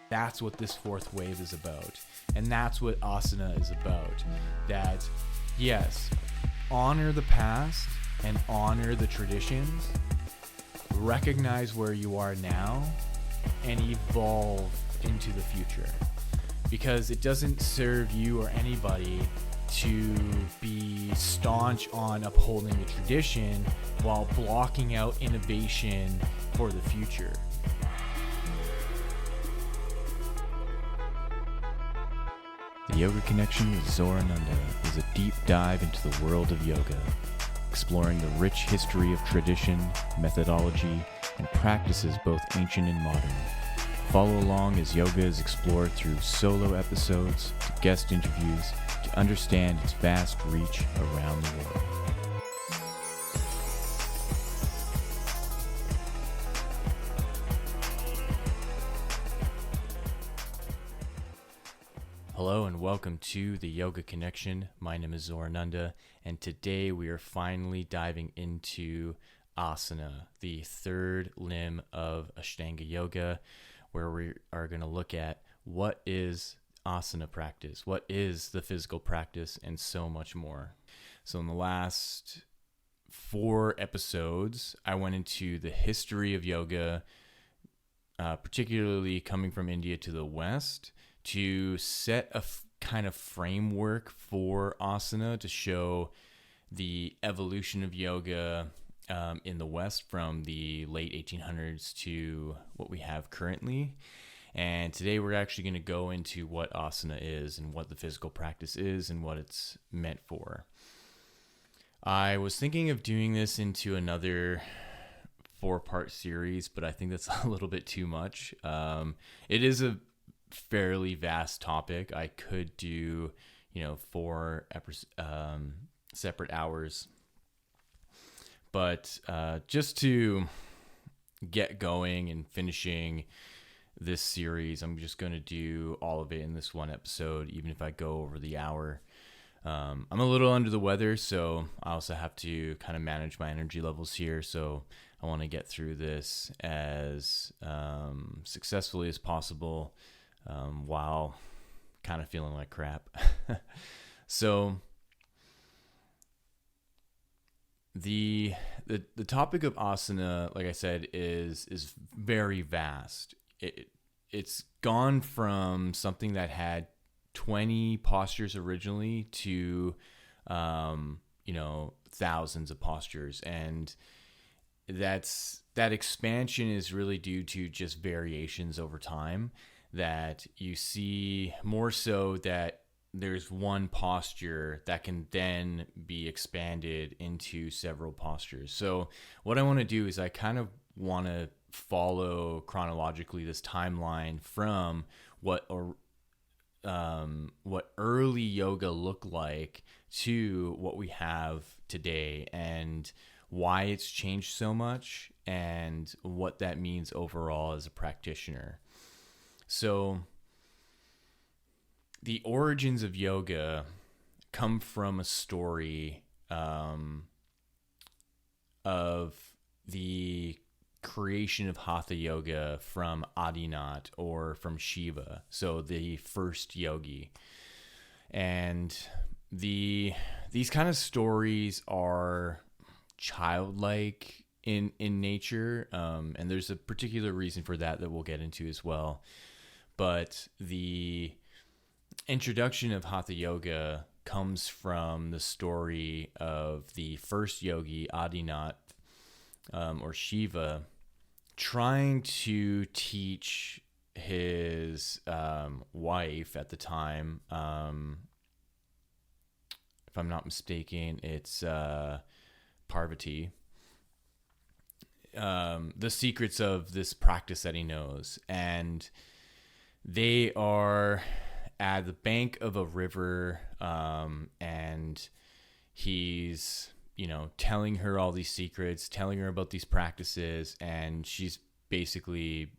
That's what this fourth wave is about. And that's what asana is about. That, yes, honor the past and honor the traditions, recognize where you are now, and evolve into the future. Because it doesn't serve you or anybody to be staunch on upholding the tradition while blocking out innovation for the future. The Yoga Connection with Zorananda is a deep dive into the world of yoga, exploring the rich history of tradition, methodology, and practices both ancient and modern. Follow along as yoga is explored through solo episodes to guest interviews to understand its vast reach around the world. Hello and welcome to the Yoga Connection. My name is Zorananda, and today we are finally diving into Asana, the third limb of Ashtanga Yoga, where we are going to look at what is asana practice, what is the physical practice, and so much more. So in the last 4 episodes, I went into the history of yoga, particularly coming from India to the West, to set a kind of framework for asana to show the evolution of yoga in the West from the late 1800s to what we have currently. And today we're actually going to go into what asana is and what the physical practice is and what it's meant for. I was thinking of doing this into another 4-part series, but I think that's a little bit too much. It is a fairly vast topic. I could do, 4 separate hours. But just to get going and finishing this series, I'm just going to do all of it in this one episode, even if I go over the hour. I'm a little under the weather, so I also have to kind of manage my energy levels here. So I want to get through this as successfully as possible while kind of feeling like crap. So the topic of asana, like I said, is very vast. It's gone from something that had 20 postures originally to thousands of postures, and that expansion is really due to just variations over time, that you see more so that there's one posture that can then be expanded into several postures. So what I want to do is I kind of want to follow chronologically this timeline from what early yoga looked like to what we have today, and why it's changed so much and what that means overall as a practitioner. So the origins of yoga come from a story of the creation of Hatha Yoga from Adinath, or from Shiva, so the first yogi. And these kind of stories are childlike in nature, and there's a particular reason for that we'll get into as well. But the introduction of Hatha Yoga comes from the story of the first yogi, Adinath, or Shiva, trying to teach his wife at the time, if I'm not mistaken, it's Parvati, the secrets of this practice that he knows. And they are at the bank of a river, and he's telling her all these secrets, telling her about these practices, and she's basically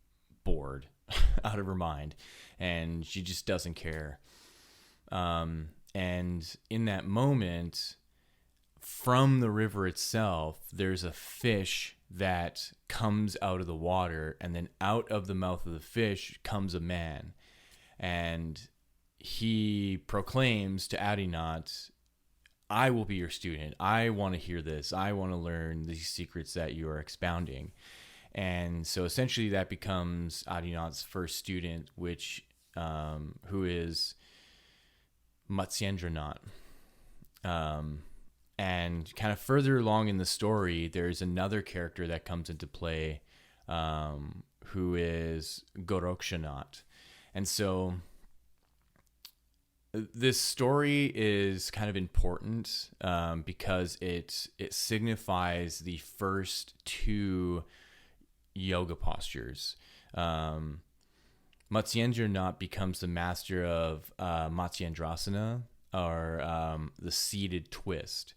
bored out of her mind, and she just doesn't care. And in that moment, from the river itself, there's a fish that comes out of the water, and then out of the mouth of the fish comes a man. And he proclaims to Adinat, I will be your student. I want to hear this. I want to learn these secrets that you are expounding. And so essentially that becomes Adinat's first student, which who is Matsyendranath. And kind of further along in the story, there's another character that comes into play, who is Gorakshanath. And so this story is kind of important because it signifies the first two yoga postures. Matsyendranath becomes the master of Matsyendrasana, or the seated twist.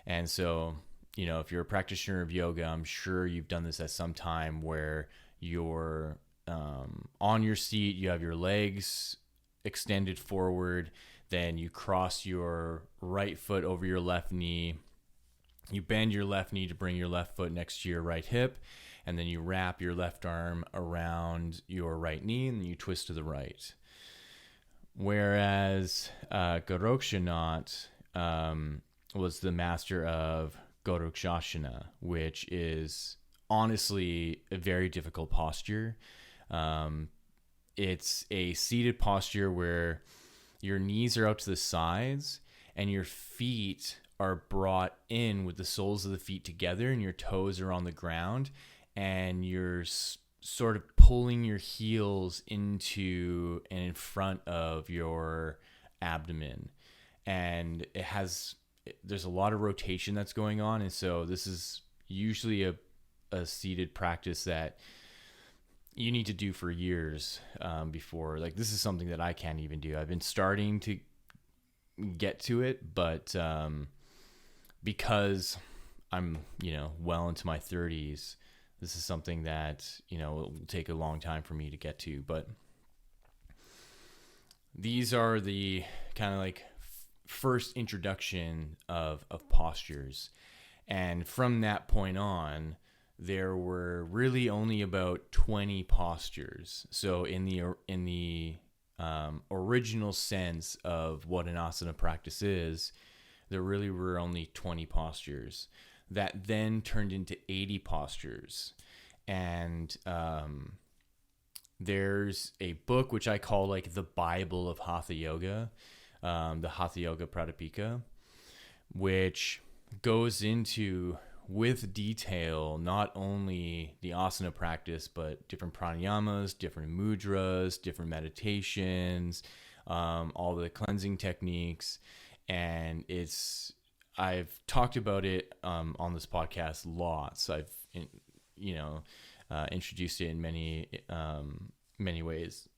And so, if you're a practitioner of yoga, I'm sure you've done this at some time where you're on your seat, you have your legs extended forward, then you cross your right foot over your left knee, you bend your left knee to bring your left foot next to your right hip, and then you wrap your left arm around your right knee and you twist to the right. Whereas Gorakshanath was the master of Gorakshasana, which is honestly a very difficult posture. It's a seated posture where your knees are out to the sides and your feet are brought in with the soles of the feet together, and your toes are on the ground, and you're sort of pulling your heels into and in front of your abdomen. And there's a lot of rotation that's going on. And so this is usually a seated practice that you need to do for years before, like, this is something that I can't even do. I've been starting to get to it, but because I'm, well into my 30s, this is something that, it will take a long time for me to get to. But these are the kind of like first introduction of postures. And from that point on, there were really only about 20 postures. So in the original sense of what an asana practice is, there really were only 20 postures that then turned into 80 postures. And there's a book which I call like the Bible of Hatha Yoga, the Hatha Yoga Pradipika, which goes into with detail not only the asana practice, but different pranayamas, different mudras, different meditations, all the cleansing techniques. And I've talked about it on this podcast lots. I've introduced it in many ways.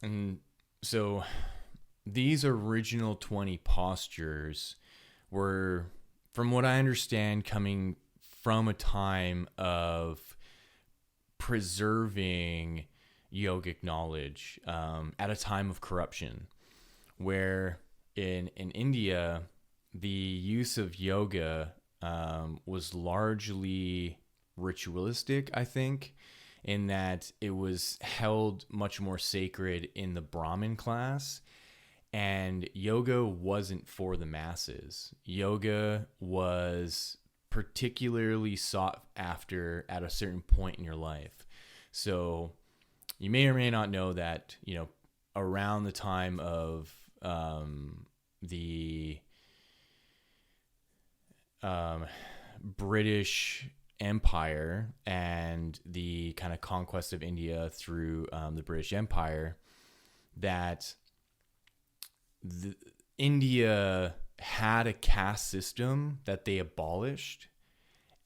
And so these original 20 postures were, from what I understand, coming from a time of preserving yogic knowledge at a time of corruption, where in India, the use of yoga was largely ritualistic, I think, in that it was held much more sacred in the Brahmin class. And yoga wasn't for the masses. Yoga was particularly sought after at a certain point in your life. So you may or may not know that, around the time of the British Empire and the kind of conquest of India through the British Empire, that India had a caste system that they abolished,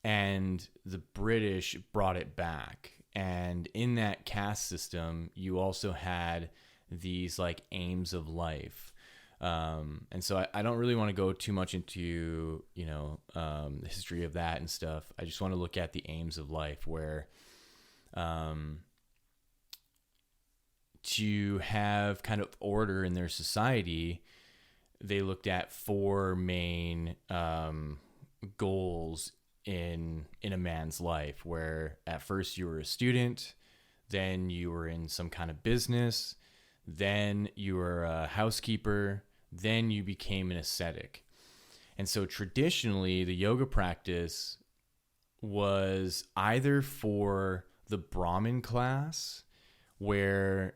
and the British brought it back. And in that caste system, you also had these like aims of life. And so I don't really want to go too much into, the history of that and stuff. I just want to look at the aims of life, where to have kind of order in their society, they looked at four main goals in a man's life, where at first you were a student, then you were in some kind of business, then you were a housekeeper, then you became an ascetic. And so traditionally, the yoga practice was either for the Brahmin class, where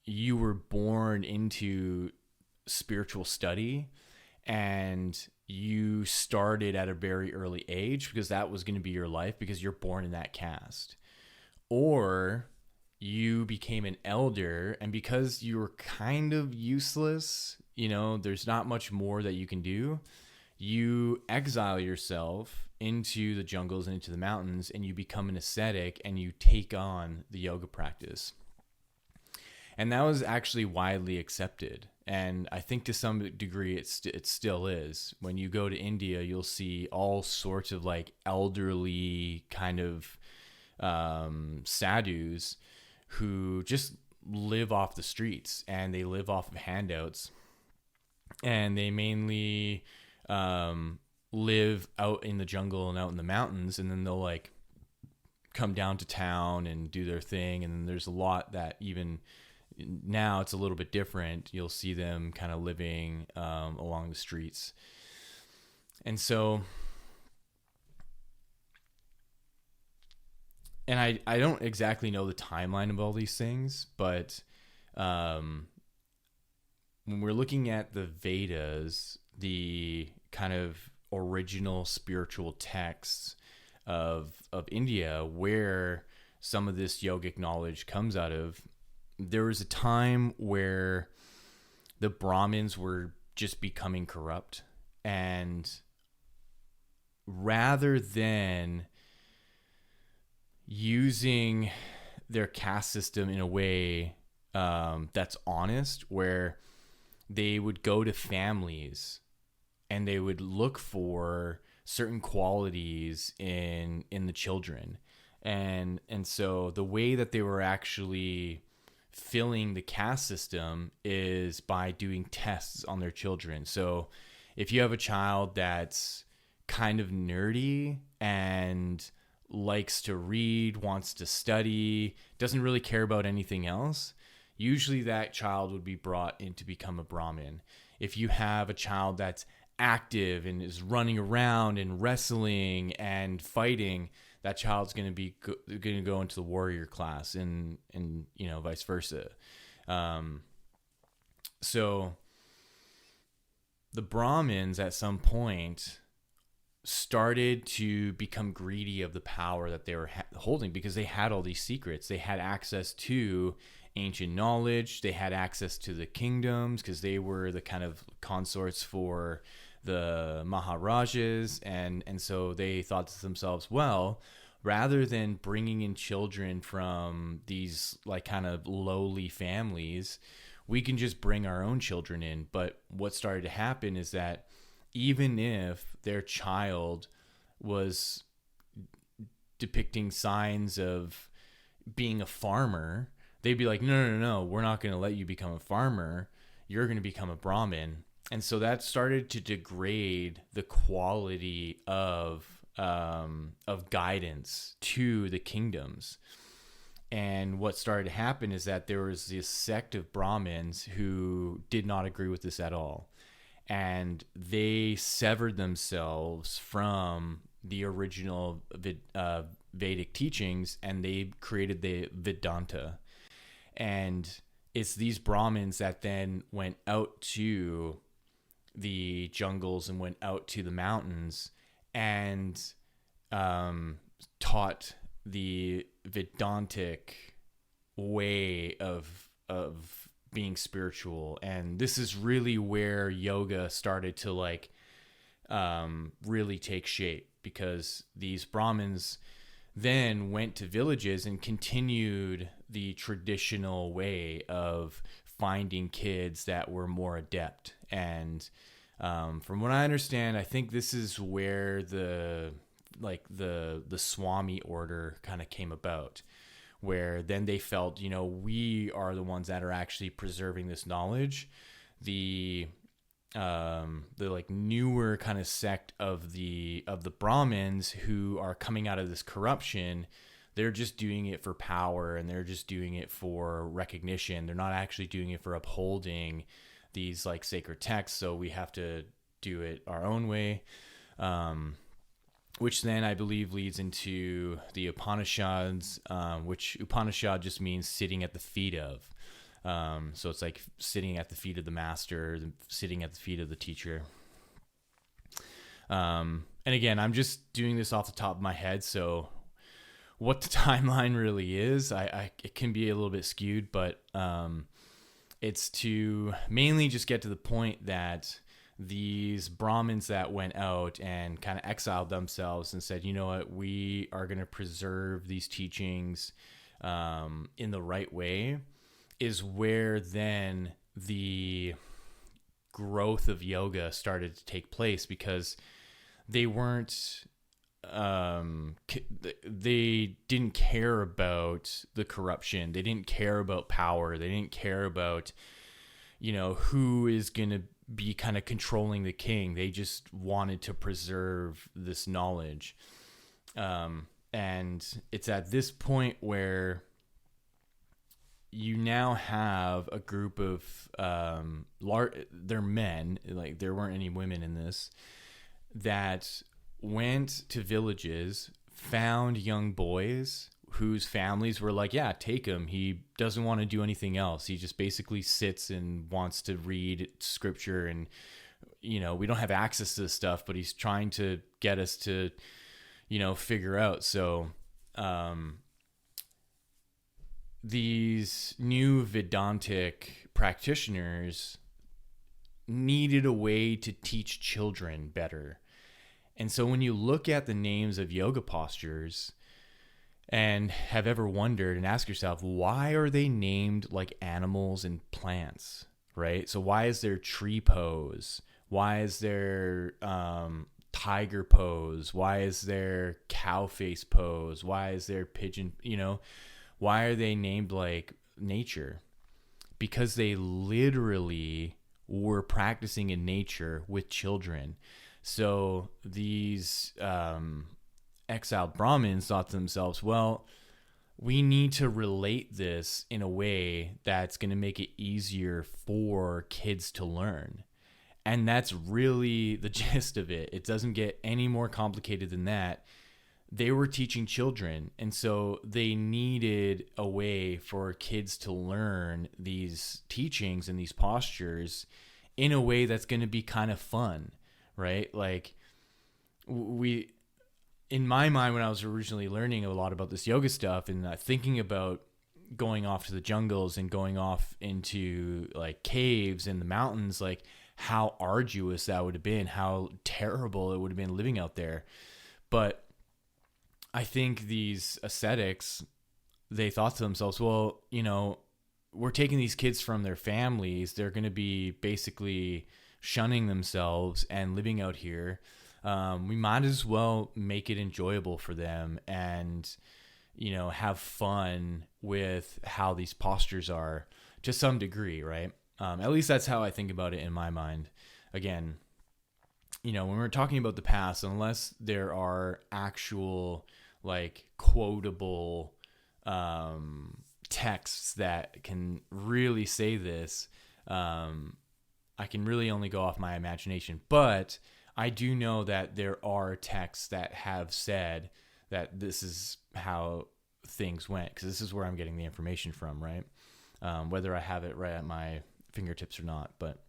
you were born into spiritual study and you started at a very early age because that was going to be your life because you're born in that caste. Or you became an elder, and because you were kind of useless, there's not much more that you can do, you exile yourself into the jungles and into the mountains, and you become an ascetic and you take on the yoga practice. And that was actually widely accepted. And I think to some degree it still is. When you go to India, you'll see all sorts of like elderly kind of sadhus who just live off the streets, and they live off of handouts, and they mainly live out in the jungle and out in the mountains, and then they'll like come down to town and do their thing. And then there's a lot that even now it's a little bit different. You'll see them kind of living along the streets. And so, and I don't exactly know the timeline of all these things, but when we're looking at the Vedas, the kind of original spiritual texts of India, where some of this yogic knowledge comes out of, there was a time where the Brahmins were just becoming corrupt, and rather than using their caste system in a way that's honest, where they would go to families and they would look for certain qualities in the children, and so the way that they were actually filling the caste system is by doing tests on their children. So if you have a child that's kind of nerdy and likes to read, wants to study, doesn't really care about anything else, usually that child would be brought in to become a Brahmin. If you have a child that's active and is running around and wrestling and fighting, that child's going to go into the warrior class, and vice versa. So the Brahmins at some point started to become greedy of the power that they were holding, because they had all these secrets. They had access to ancient knowledge. They had access to the kingdoms because they were the kind of consorts for the Maharajas. And so they thought to themselves, well, rather than bringing in children from these like kind of lowly families, we can just bring our own children in. But what started to happen is that even if their child was depicting signs of being a farmer, they'd be like, no, we're not going to let you become a farmer. You're going to become a Brahmin. And so that started to degrade the quality of guidance to the kingdoms. And what started to happen is that there was this sect of Brahmins who did not agree with this at all. And they severed themselves from the original Vedic teachings, and they created the Vedanta. And it's these Brahmins that then went out to the jungles and went out to the mountains and taught the Vedantic way of being spiritual. And this is really where yoga started to really take shape, because these Brahmins then went to villages and continued the traditional way of finding kids that were more adept. And from what I understand, I think this is where the Swami order kind of came about, where then they felt, we are the ones that are actually preserving this knowledge. The the like newer kind of sect of the Brahmins who are coming out of this corruption. They're just doing it for power, and they're just doing it for recognition. They're not actually doing it for upholding these like sacred texts. So we have to do it our own way, which then I believe leads into the Upanishads, which Upanishad just means sitting at the feet of. So it's like sitting at the feet of the master, sitting at the feet of the teacher. And again, I'm just doing this off the top of my head, so what the timeline really is, it can be a little bit skewed, but it's to mainly just get to the point that these Brahmins that went out and kind of exiled themselves and said, you know what, we are going to preserve these teachings in the right way, is where then the growth of yoga started to take place, because they weren't they didn't care about the corruption. They didn't care about power. They didn't care about, you know, who is going to be kind of controlling the king. They just wanted to preserve this knowledge. And it's at this point where you now have a group of, they're men, like there weren't any women in this, that went to villages, found young boys whose families were like, yeah, take him. He doesn't want to do anything else. He just basically sits and wants to read scripture. And, you know, we don't have access to this stuff, but he's trying to get us to, you know, figure out. So, these new Vedantic practitioners needed a way to teach children better. And so when you look at the names of yoga postures and have ever wondered and ask yourself, why are they named like animals and plants, right? So why is there tree pose? Why is there tiger pose? Why is there cow face pose? Why is there pigeon, you know, why are they named like nature? Because they literally were practicing in nature with children. So these exiled Brahmins thought to themselves, well, we need to relate this in a way that's going to make it easier for kids to learn. And that's really the gist of it. It doesn't get any more complicated than that. They were teaching children, and so they needed a way for kids to learn these teachings and these postures in a way that's going to be kind of fun, right? Like in my mind, when I was originally learning a lot about this yoga stuff and thinking about going off to the jungles and going off into like caves and the mountains, like how arduous that would have been, how terrible it would have been living out there. But I think these ascetics, they thought to themselves, well, you know, we're taking these kids from their families. They're going to be basically shunning themselves and living out here. We might as well make it enjoyable for them and, you know, have fun with how these postures are to some degree, right? At least that's how I think about it in my mind. Again, you know, when we're talking about the past, unless there are actual like quotable texts that can really say this, I can really only go off my imagination. But I do know that there are texts that have said that this is how things went, because this is where I'm getting the information from, right? Whether I have it right at my fingertips or not. But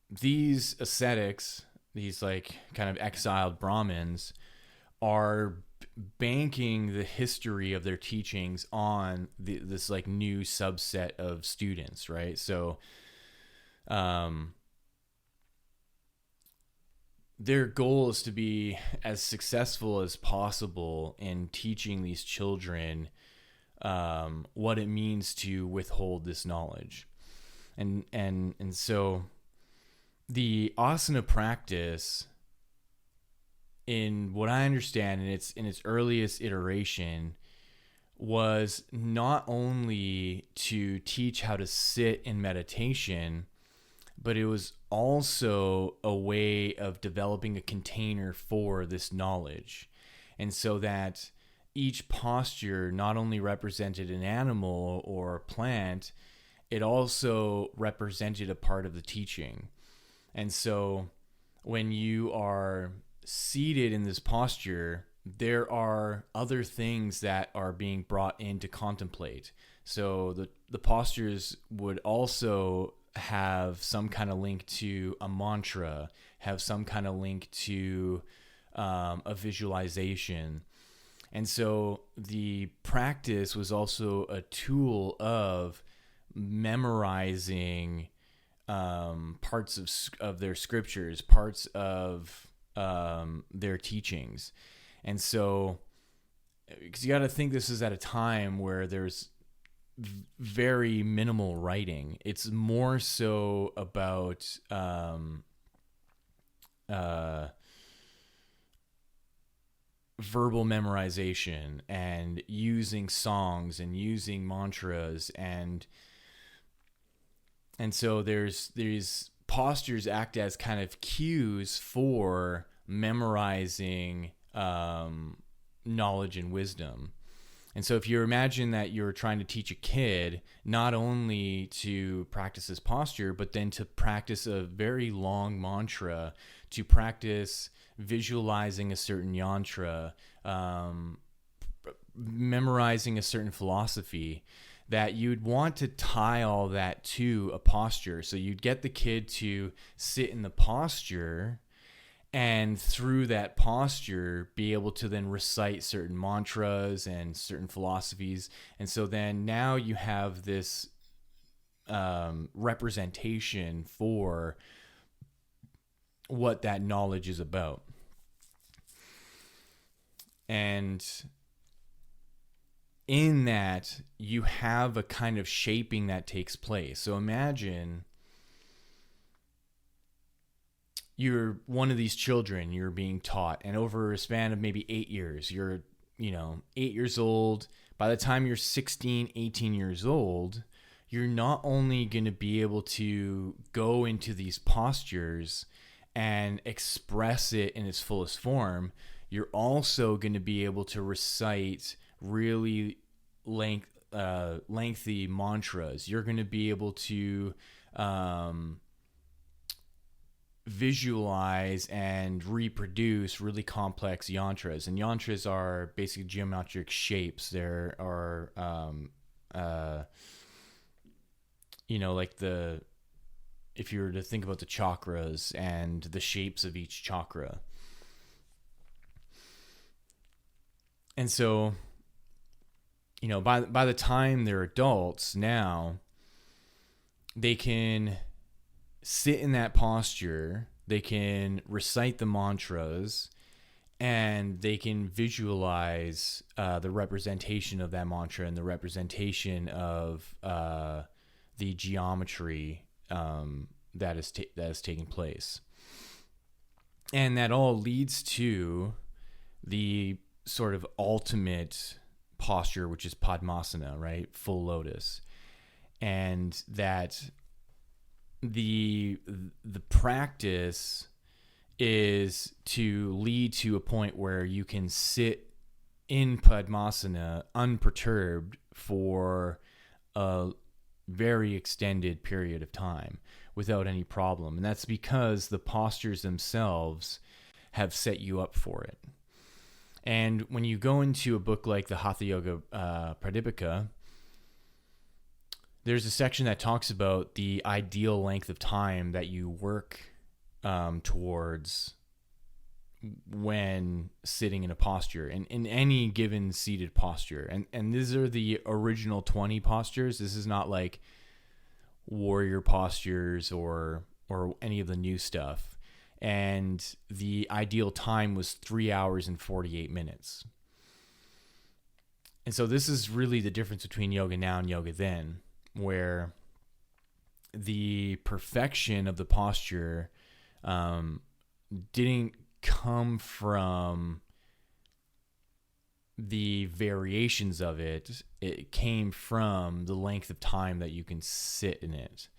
these ascetics, these like kind of exiled Brahmins, are banking the history of their teachings on this like new subset of students, right? So their goal is to be as successful as possible in teaching these children what it means to withhold this knowledge. And so the asana practice, in what I understand, in its earliest iteration, was not only to teach how to sit in meditation, but it was also a way of developing a container for this knowledge. And so that each posture not only represented an animal or a plant, it also represented a part of the teaching. And so when you are seated in this posture, there are other things that are being brought in to contemplate. So the postures would also have some kind of link to a mantra, have some kind of link to a visualization. And so the practice was also a tool of memorizing parts of their scriptures, parts of their teachings. And so, because you got to think this is at a time where there's very minimal writing. It's more so about verbal memorization and using songs and using mantras, and so there's these postures act as kind of cues for memorizing knowledge and wisdom. And so if you imagine that you're trying to teach a kid not only to practice this posture, but then to practice a very long mantra, to practice visualizing a certain yantra, memorizing a certain philosophy, that you'd want to tie all that to a posture. So you'd get the kid to sit in the posture, and through that posture be able to then recite certain mantras and certain philosophies. And so then now you have this representation for what that knowledge is about. And in that, you have a kind of shaping that takes place. So imagine you're one of these children you're being taught, and over a span of maybe 8 years, you're 8 years old. By the time you're 16, 18 years old, you're not only going to be able to go into these postures and express it in its fullest form, you're also going to be able to recite really lengthy mantras. You're going to be able to visualize and reproduce really complex yantras. And yantras are basically geometric shapes. There are like if you were to think about the chakras and the shapes of each chakra. And so, by the time they're adults now, they can sit in that posture, they can recite the mantras, and they can visualize the representation of that mantra and the representation of the geometry that is taking place. And that all leads to the sort of ultimate posture, which is Padmasana, right? Full lotus. And that the practice is to lead to a point where you can sit in Padmasana unperturbed for a very extended period of time without any problem. And that's because the postures themselves have set you up for it. And when you go into a book like the Hatha Yoga Pradipika, there's a section that talks about the ideal length of time that you work towards when sitting in a posture, and in any given seated posture. And these are the original 20 postures. This is not like warrior postures or any of the new stuff. And the ideal time was 3 hours and 48 minutes. And so this is really the difference between yoga now and yoga then, where the perfection of the posture didn't come from the variations of it. It came from the length of time that you can sit in it.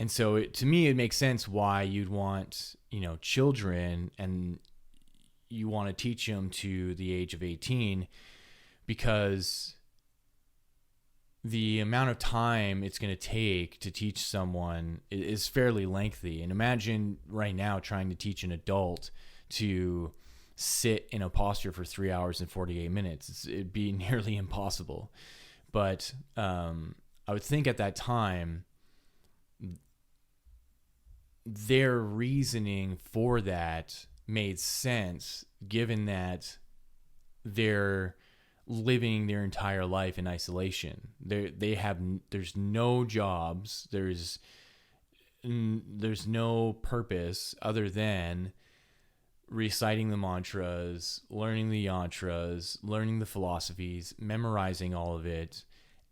And so to me, it makes sense why you'd want, children, and you want to teach them to the age of 18, because the amount of time it's going to take to teach someone is fairly lengthy. And imagine right now trying to teach an adult to sit in a posture for 3 hours and 48 minutes. It'd be nearly impossible. But I would think at that time, their reasoning for that made sense, given that they're living their entire life in isolation. There's no jobs, there's no purpose other than reciting the mantras, learning the yantras, learning the philosophies, memorizing all of it,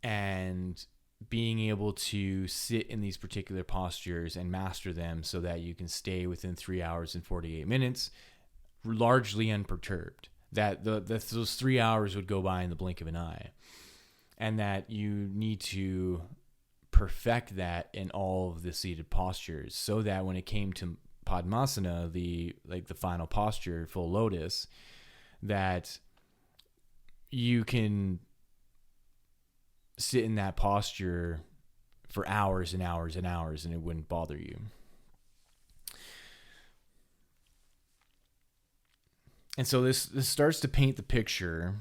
and being able to sit in these particular postures and master them so that you can stay within 3 hours and 48 minutes, largely unperturbed. That those 3 hours would go by in the blink of an eye, and that you need to perfect that in all of the seated postures, so that when it came to Padmasana, the final posture, full lotus, that you can sit in that posture for hours and hours and hours and it wouldn't bother you. And so this starts to paint the picture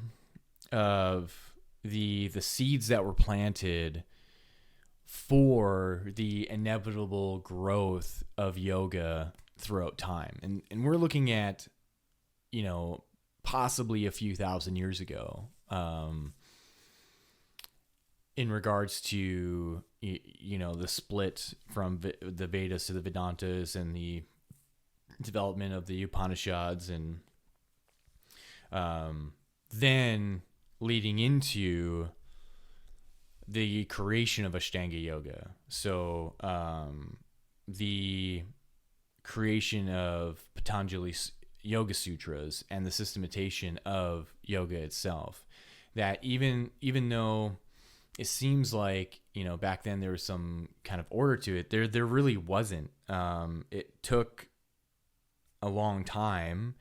of the seeds that were planted for the inevitable growth of yoga throughout time. And we're looking at, possibly a few thousand years ago, in regards to, the split from the Vedas to the Vedantas and the development of the Upanishads, and then leading into the creation of Ashtanga Yoga. So the creation of Patanjali's Yoga Sutras and the systematization of yoga itself. That even though it seems like, back then there was some kind of order to it, there really wasn't. It took a long time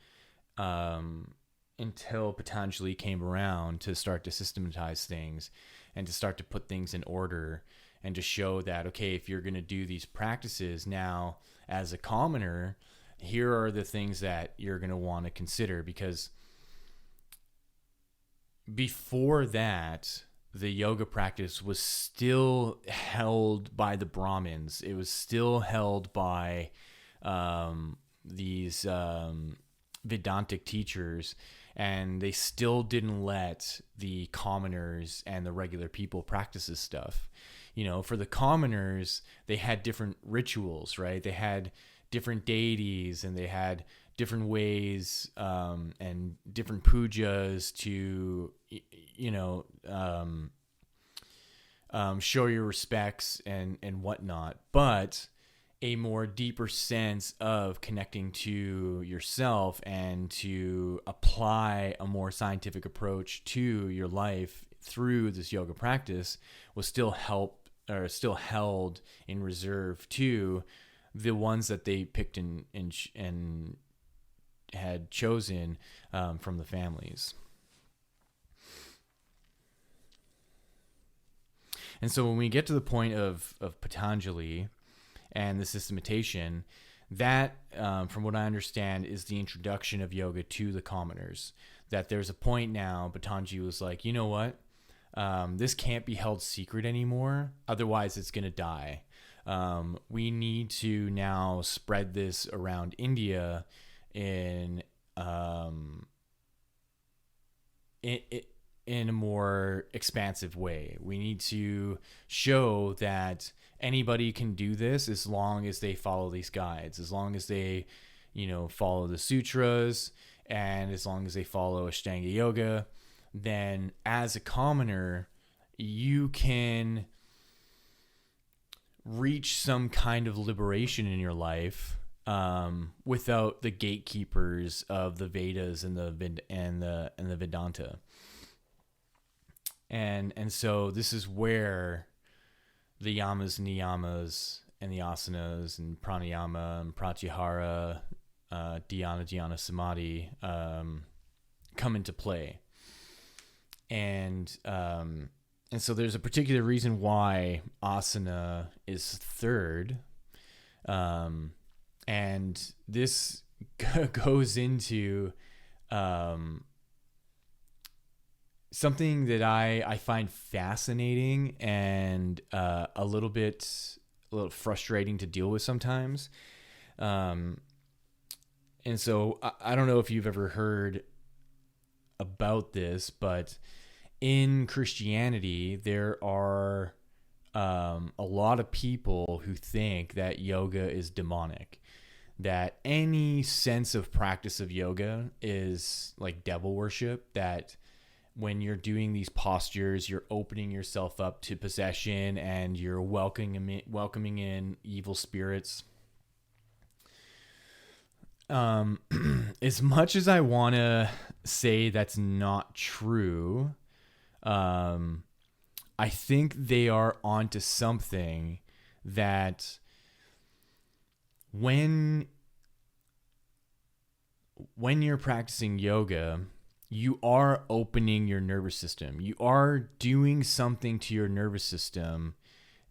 until Patanjali came around to start to systematize things and to start to put things in order, and to show that, okay, if you're going to do these practices now as a commoner, here are the things that you're going to want to consider. Because before that, the yoga practice was still held by the Brahmins. It was still held by these Vedantic teachers, and they still didn't let the commoners and the regular people practice this stuff. For the commoners, they had different rituals, right? They had different deities, and they had different ways and different pujas to, show your respects and whatnot. But a more deeper sense of connecting to yourself and to apply a more scientific approach to your life through this yoga practice was still held in reserve to the ones that they picked and had chosen from the families. And so when we get to the point of Patanjali and the systematization, that, from what I understand, is the introduction of yoga to the commoners. That there's a point now, Patanjali was like, you know what? This can't be held secret anymore. Otherwise, it's going to die. We need to now spread this around India in a more expansive way. We need to show that anybody can do this as long as they follow these guides, as long as they, follow the sutras, and as long as they follow Ashtanga Yoga. Then as a commoner, you can reach some kind of liberation in your life without the gatekeepers of the Vedas and the Vedanta. And so this is where the yamas, niyamas, and the asanas and pranayama and pratyahara, dhyana samadhi come into play. And so there's a particular reason why asana is third. And this goes into something that I find fascinating and a little frustrating to deal with sometimes. And so I don't know if you've ever heard about this, but in Christianity, there are a lot of people who think that yoga is demonic, that any sense of practice of yoga is like devil worship, that when you're doing these postures, you're opening yourself up to possession and you're welcoming in evil spirits. As much as I want to say that's not true, I think they are onto something, that when you're practicing yoga, you are opening your nervous system. You are doing something to your nervous system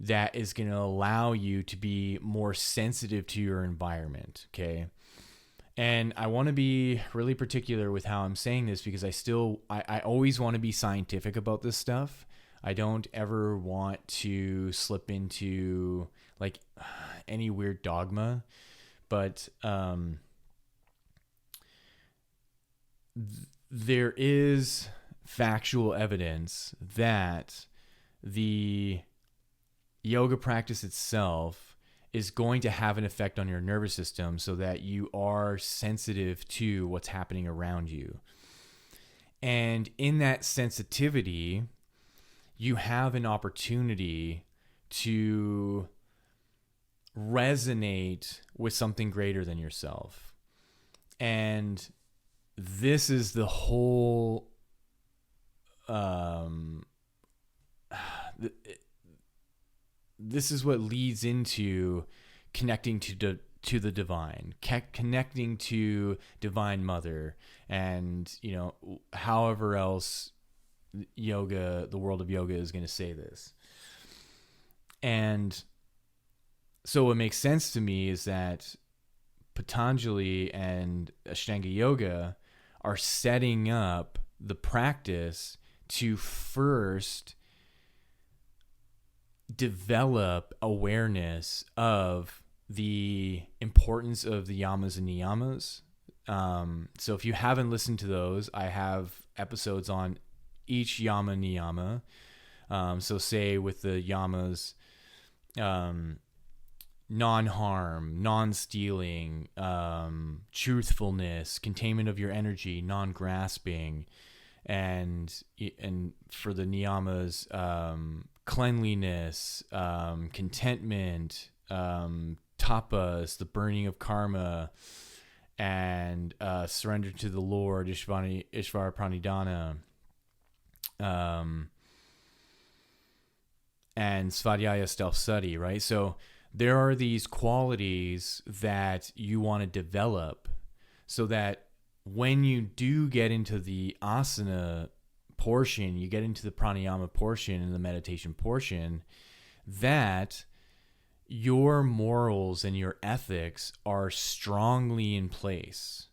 that is going to allow you to be more sensitive to your environment, okay? And I want to be really particular with how I'm saying this, because I always want to be scientific about this stuff. I don't ever want to slip into like any weird dogma, but there is factual evidence that the yoga practice itself is going to have an effect on your nervous system so that you are sensitive to what's happening around you. And in that sensitivity, you have an opportunity to resonate with something greater than yourself. And this is the whole this is what leads into connecting to the divine, connecting to Divine Mother, and however else yoga, the world of yoga, is going to say this. And so what makes sense to me is that Patanjali and Ashtanga Yoga are setting up the practice to first develop awareness of the importance of the yamas and niyamas. So if you haven't listened to those, I have episodes on each yama niyama. So say with the yamas, non-harm, non-stealing, truthfulness, containment of your energy, non-grasping, and for the niyamas, cleanliness, contentment, tapas, the burning of karma, and surrender to the Lord, Ishvara Pranidhana, and Svadhyaya self-study, right? So there are these qualities that you want to develop so that when you do get into the asana portion, you get into the pranayama portion and the meditation portion, that your morals and your ethics are strongly in place,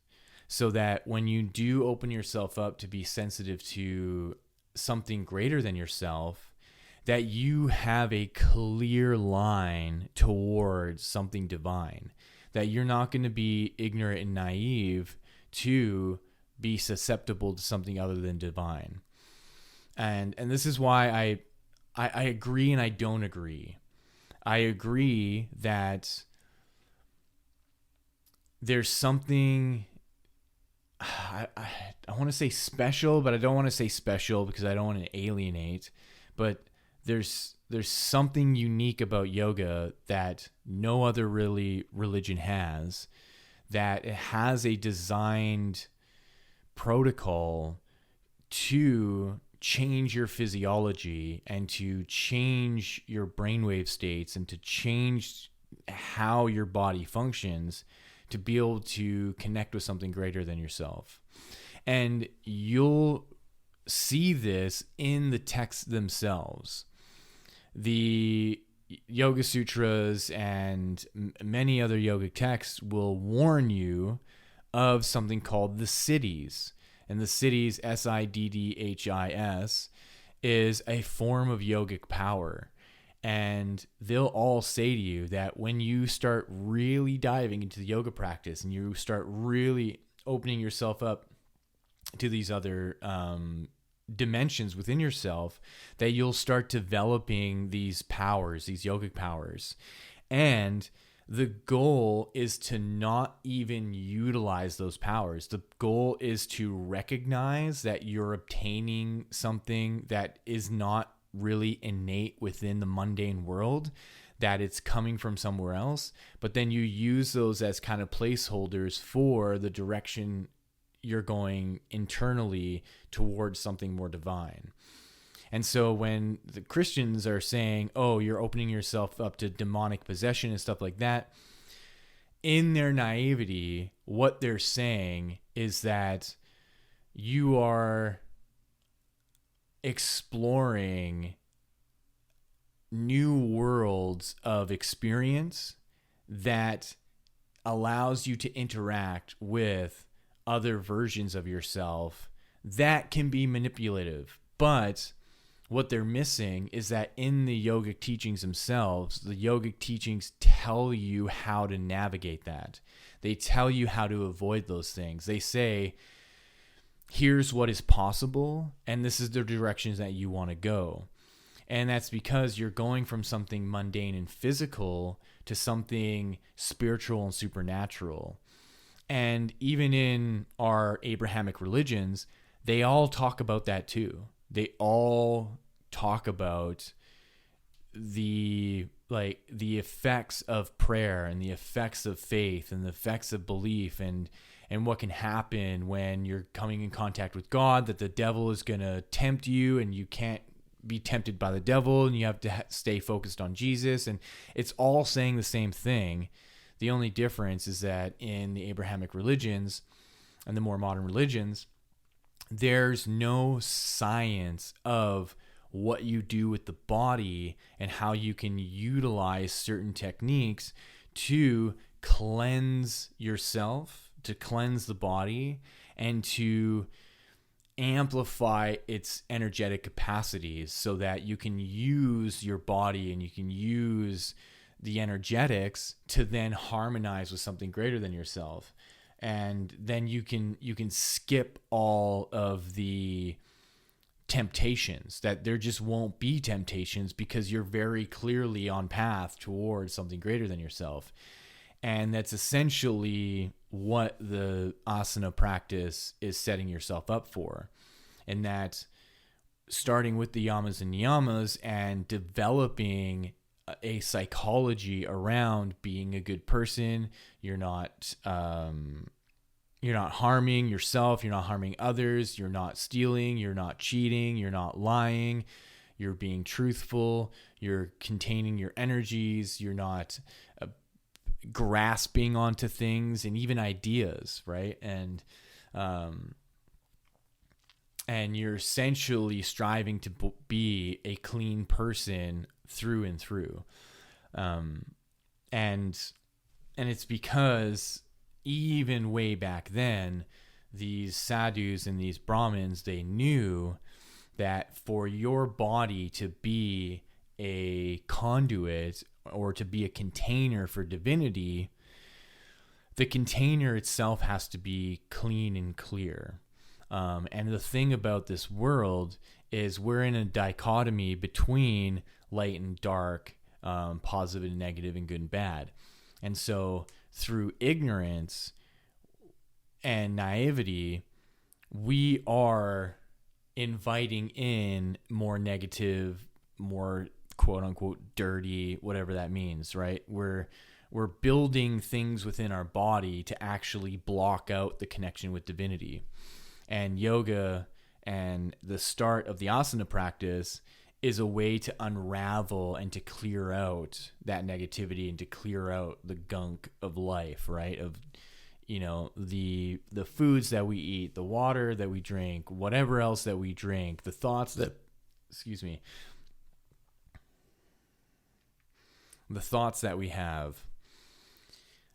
so that when you do open yourself up to be sensitive to something greater than yourself, that you have a clear line towards something divine, that you're not going to be ignorant and naive to be susceptible to something other than divine. And this is why I agree and I don't agree. I agree that there's something, I want to say special, but I don't want to say special because I don't want to alienate, but there's something unique about yoga that no other religion has, that it has a designed protocol to change your physiology and to change your brainwave states and to change how your body functions to be able to connect with something greater than yourself. And you'll see this in the texts themselves. The Yoga Sutras and many other yogic texts will warn you of something called the siddhis. And the siddhis, Siddhis, is a form of yogic power. And they'll all say to you that when you start really diving into the yoga practice and you start really opening yourself up to these other dimensions within yourself, that you'll start developing these powers, these yogic powers. And the goal is to not even utilize those powers. The goal is to recognize that you're obtaining something that is not really innate within the mundane world, that it's coming from somewhere else, but then you use those as kind of placeholders for the direction you're going internally towards something more divine. And so when the Christians are saying, oh, you're opening yourself up to demonic possession and stuff like that, in their naivety, what they're saying is that you are exploring new worlds of experience that allows you to interact with other versions of yourself that can be manipulative. But what they're missing is that in the yogic teachings themselves, the yogic teachings tell you how to navigate that. They tell you how to avoid those things. They say, here's what is possible, and this is the directions that you want to go. And that's because you're going from something mundane and physical to something spiritual and supernatural. And even in our Abrahamic religions, they all talk about that too. They all talk about the effects of prayer and the effects of faith and the effects of belief and what can happen when you're coming in contact with God, that the devil is going to tempt you and you can't be tempted by the devil and you have to stay focused on Jesus. And it's all saying the same thing. The only difference is that in the Abrahamic religions and the more modern religions, there's no science of what you do with the body and how you can utilize certain techniques to cleanse yourself, to cleanse the body, and to amplify its energetic capacities so that you can use your body and you can use the energetics to then harmonize with something greater than yourself. And then you can skip all of the temptations, that there just won't be temptations because you're very clearly on path towards something greater than yourself. And that's essentially what the asana practice is setting yourself up for. And that starting with the yamas and niyamas and developing a psychology around being a good person, you're not harming yourself, you're not harming others, you're not stealing, you're not cheating, you're not lying, you're being truthful, you're containing your energies, you're not grasping onto things and even ideas, right? And you're essentially striving to be a clean person through and through. And it's because even way back then, these sadhus and these Brahmins, they knew that for your body to be a conduit or to be a container for divinity, the container itself has to be clean and clear. And the thing about this world is we're in a dichotomy between light and dark, positive and negative, and good and bad. And so through ignorance and naivety, we are inviting in more negative, more quote unquote dirty, whatever that means, right? We're building things within our body to actually block out the connection with divinity. And yoga and the start of the asana practice is a way to unravel and to clear out that negativity and to clear out the gunk of life, right? Of, the foods that we eat, the water that we drink, whatever else that we drink, the thoughts that, the thoughts that we have.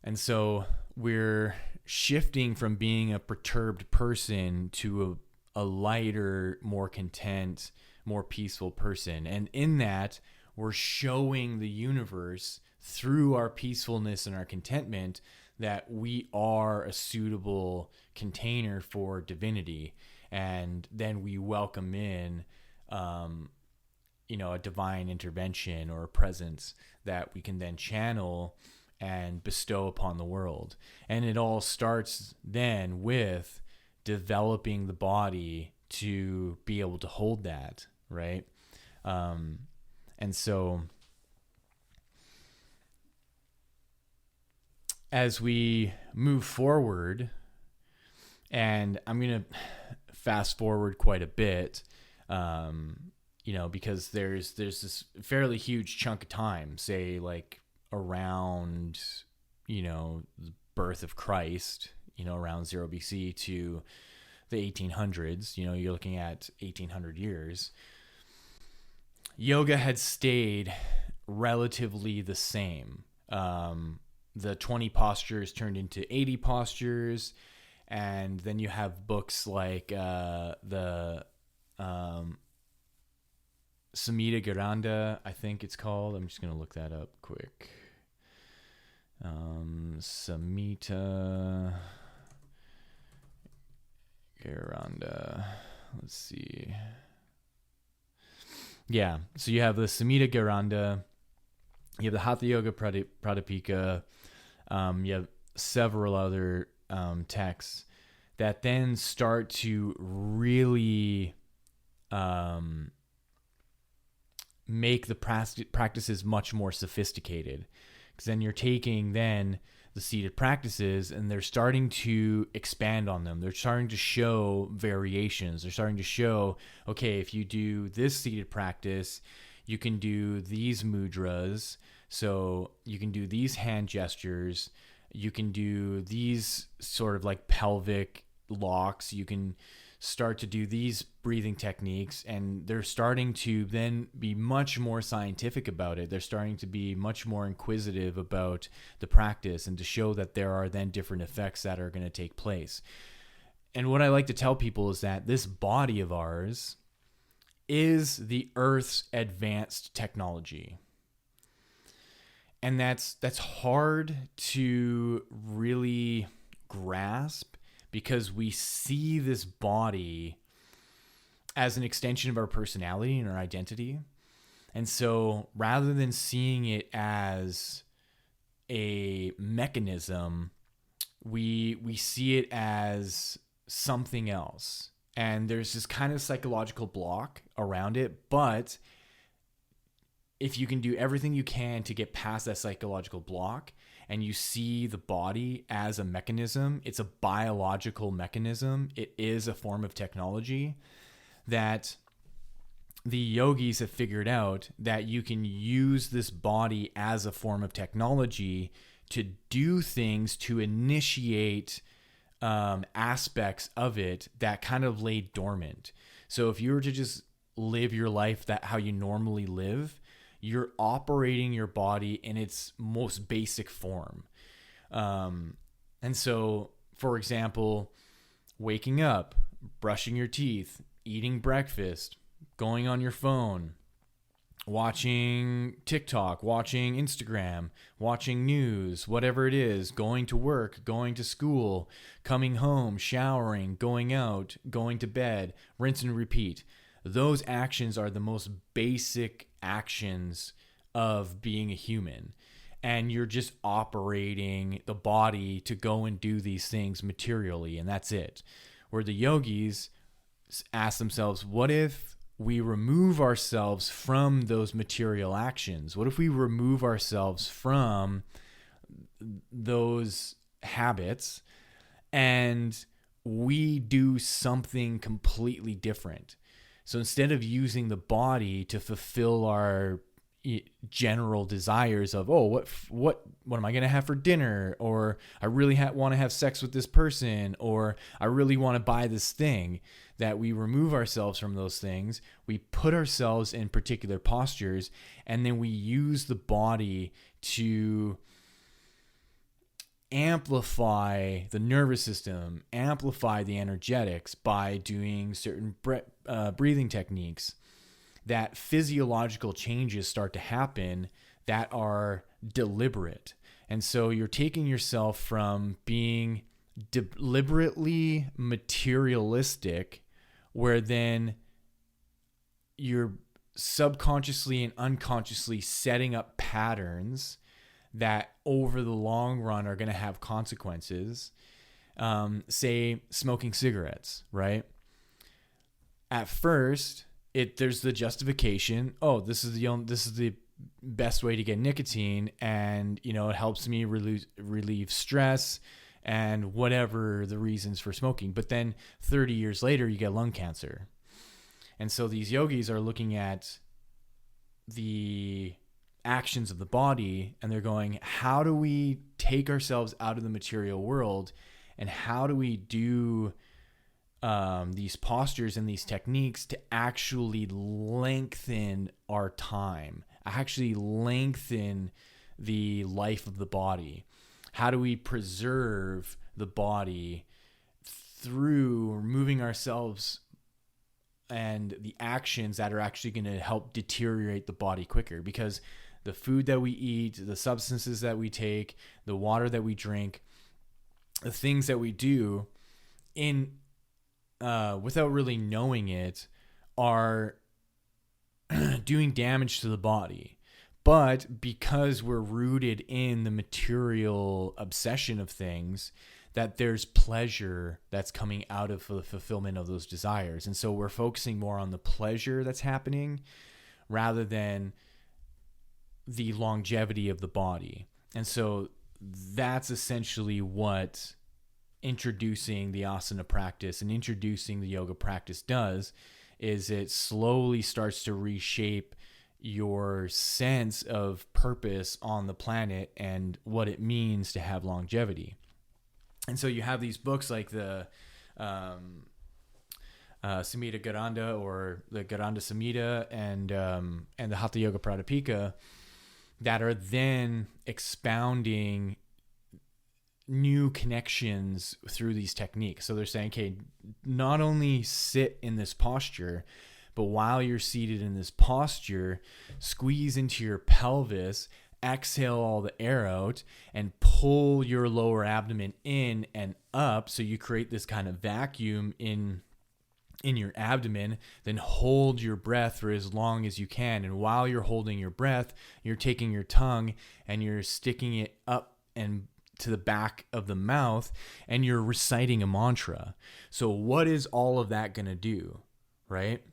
And so we're shifting from being a perturbed person to a lighter, more content, more peaceful person. And in that, we're showing the universe through our peacefulness and our contentment that we are a suitable container for divinity. And then we welcome in, a divine intervention or a presence that we can then channel and bestow upon the world. And it all starts then with developing the body to be able to hold that, right? And so as we move forward, and I'm going to fast forward quite a bit, because there's this fairly huge chunk of time, say like around, the birth of Christ, around 0 BC to the 1800s, you're looking at 1800 years. Yoga had stayed relatively the same. The 20 postures turned into 80 postures. And then you have books like the Samhita Garanda, I think it's called. I'm just going to look that up quick. Samhita Garanda. Let's see. Yeah, so you have the Samhita Garanda, you have the Hatha Yoga Pradipika, you have several other texts that then start to really make the practices much more sophisticated. Because then you're taking then the seated practices and they're starting to expand on them. They're starting to show variations. They're starting to show, okay, if you do this seated practice, you can do these mudras. So you can do these hand gestures. You can do these sort of like pelvic locks. You can start to do these breathing techniques, and they're starting to then be much more scientific about it. They're starting to be much more inquisitive about the practice and to show that there are then different effects that are going to take place. And what I like to tell people is that this body of ours is the Earth's advanced technology. And that's hard to really grasp because we see this body as an extension of our personality and our identity. And so rather than seeing it as a mechanism, we see it as something else. And there's this kind of psychological block around it, but if you can do everything you can to get past that psychological block and you see the body as a mechanism, it's a biological mechanism. It is a form of technology that the yogis have figured out, that you can use this body as a form of technology to do things, to initiate aspects of it that kind of lay dormant. So if you were to just live your life how you normally live, you're operating your body in its most basic form. And so, for example, waking up, brushing your teeth, eating breakfast, going on your phone, watching TikTok, watching Instagram, watching news, whatever it is, going to work, going to school, coming home, showering, going out, going to bed, rinse and repeat. Those actions are the most basic actions of being a human. And you're just operating the body to go and do these things materially, and that's it. Where the yogis ask themselves, what if we remove ourselves from those material actions? What if we remove ourselves from those habits and we do something completely different? So instead of using the body to fulfill our general desires of, oh, what am I going to have for dinner? Or I really want to have sex with this person, or I really want to buy this thing, that we remove ourselves from those things. We put ourselves in particular postures, and then we use the body to amplify the nervous system, amplify the energetics by doing certain breathing techniques. That physiological changes start to happen that are deliberate. And so you're taking yourself from being deliberately materialistic, where then you're subconsciously and unconsciously setting up patterns that over the long run are going to have consequences. Say smoking cigarettes, right? At first, there's the justification. Oh, this is the best way to get nicotine, and it helps me relieve stress and whatever the reasons for smoking. But then 30 years later, you get lung cancer. And so these yogis are looking at the actions of the body, and they're going, how do we take ourselves out of the material world, and how do we do these postures and these techniques to actually lengthen our time, actually lengthen the life of the body? How do we preserve the body through removing ourselves and the actions that are actually going to help deteriorate the body quicker? Because the food that we eat, the substances that we take, the water that we drink, the things that we do without really knowing it are doing damage to the body. But because we're rooted in the material obsession of things, that there's pleasure that's coming out of the fulfillment of those desires. And so we're focusing more on the pleasure that's happening rather than the longevity of the body. And so that's essentially what introducing the asana practice and introducing the yoga practice does, is it slowly starts to reshape your sense of purpose on the planet and what it means to have longevity. And so you have these books like the Samhita Garanda, or the Garanda Samhita, and the Hatha Yoga Pradipika, that are then expounding new connections through these techniques. So they're saying, okay, not only sit in this posture, but while you're seated in this posture, squeeze into your pelvis, exhale all the air out, and pull your lower abdomen in and up. So you create this kind of vacuum in your abdomen. Then hold your breath for as long as you can. And while you're holding your breath, you're taking your tongue and you're sticking it up and to the back of the mouth, and you're reciting a mantra. So what is all of that going to do, right?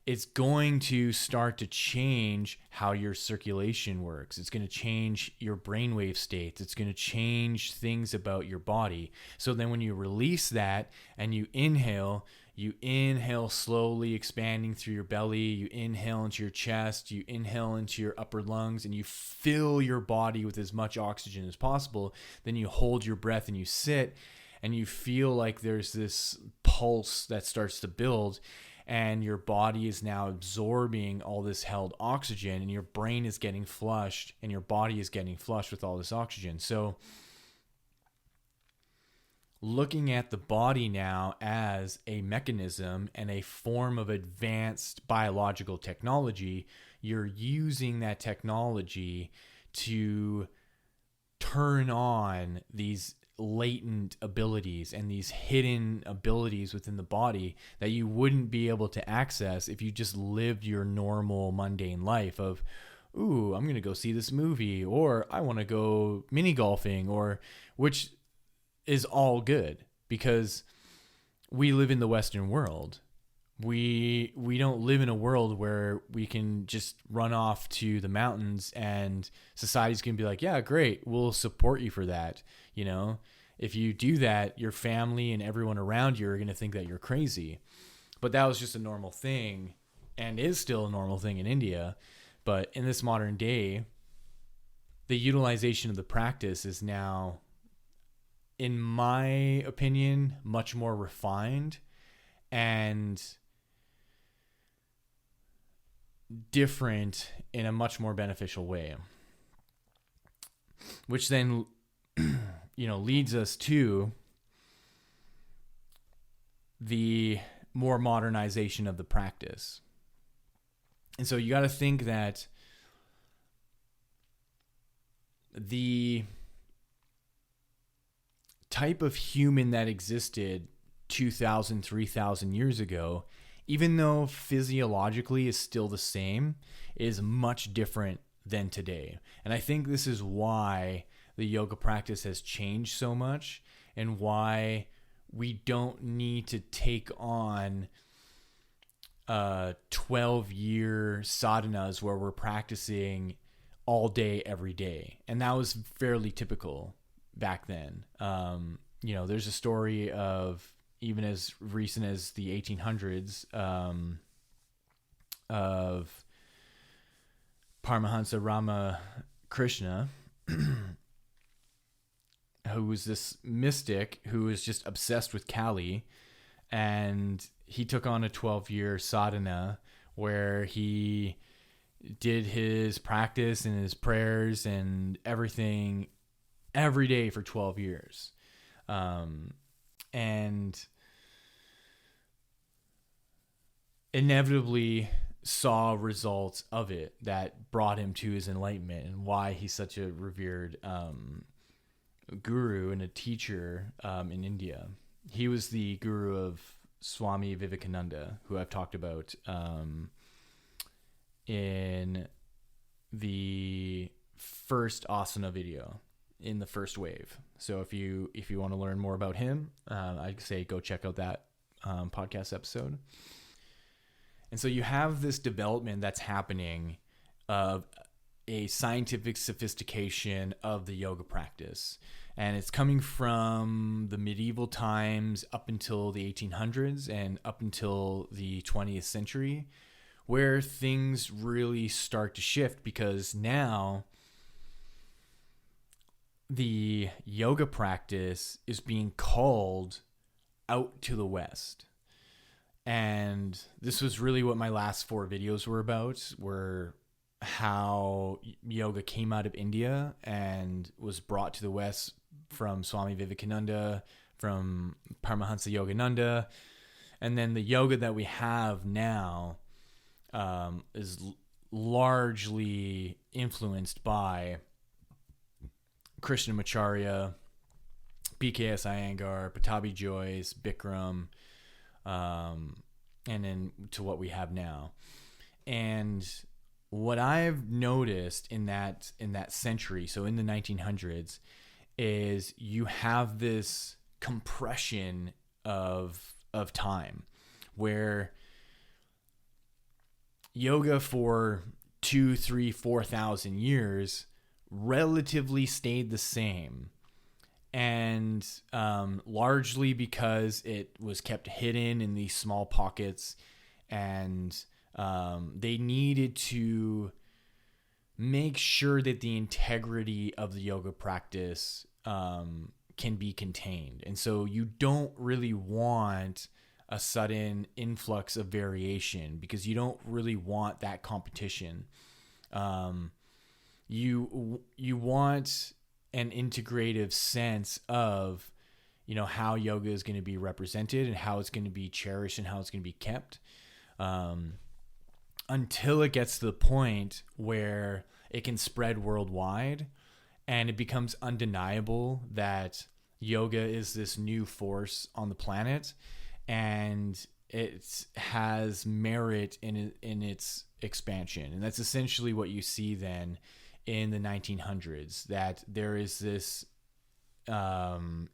It's going to start to change how your circulation works. It's going to change your brainwave states. It's going to change things about your body. So then when you release that and you inhale slowly, expanding through your belly. You inhale into your chest. You inhale into your upper lungs, and you fill your body with as much oxygen as possible. Then you hold your breath and you sit, and you feel like there's this pulse that starts to build, and your body is now absorbing all this held oxygen, and your brain is getting flushed, and your body is getting flushed with all this oxygen. So looking at the body now as a mechanism and a form of advanced biological technology, you're using that technology to turn on these latent abilities and these hidden abilities within the body that you wouldn't be able to access if you just lived your normal mundane life of, ooh, I'm going to go see this movie, or I want to go mini golfing, or which is all good because we live in the Western world. We don't live in a world where we can just run off to the mountains and society's going to be like, yeah, great, we'll support you for that. If you do that, your family and everyone around you are going to think that you're crazy. But that was just a normal thing, and is still a normal thing in India. But in this modern day, the utilization of the practice is now, in my opinion, much more refined and different in a much more beneficial way, which then leads us to the more modernization of the practice. And so you got to think that the type of human that existed 2,000, 3,000 years ago, even though physiologically is still the same, is much different than today. And I think this is why the yoga practice has changed so much, and why we don't need to take on 12-year sadhanas where we're practicing all day, every day. And that was fairly typical back then. There's a story of, even as recent as the 1800s, of Paramahansa Ramakrishna, who was this mystic who was just obsessed with Kali, and he took on a 12-year sadhana where he did his practice and his prayers and everything every day for 12 years. And inevitably saw results of it that brought him to his enlightenment, and why he's such a revered guru and a teacher in India. He was the guru of Swami Vivekananda, who I've talked about in the first Asana video in the first wave. So if you want to learn more about him, I'd say go check out that podcast episode. And so you have this development that's happening of a scientific sophistication of the yoga practice. And it's coming from the medieval times up until the 1800s and up until the 20th century, where things really start to shift, because now the yoga practice is being called out to the West. And this was really what my last 4 videos were about, were how yoga came out of India and was brought to the West from Swami Vivekananda, from Paramahansa Yogananda. And then the yoga that we have now is largely influenced by Krishnamacharya, BKS Iyengar, Patabi Joyce, Bikram, and then to what we have now. And what I've noticed in that century, so in the 1900s, is you have this compression of time where yoga for 2, 3, 4,000 years relatively stayed the same. And largely because it was kept hidden in these small pockets, and they needed to make sure that the integrity of the yoga practice can be contained. And so you don't really want a sudden influx of variation, because you don't really want that competition. You want an integrative sense of, how yoga is going to be represented and how it's going to be cherished and how it's going to be kept, until it gets to the point where it can spread worldwide and it becomes undeniable that yoga is this new force on the planet, and it has merit in its expansion. And that's essentially what you see then in the 1900s, that there is this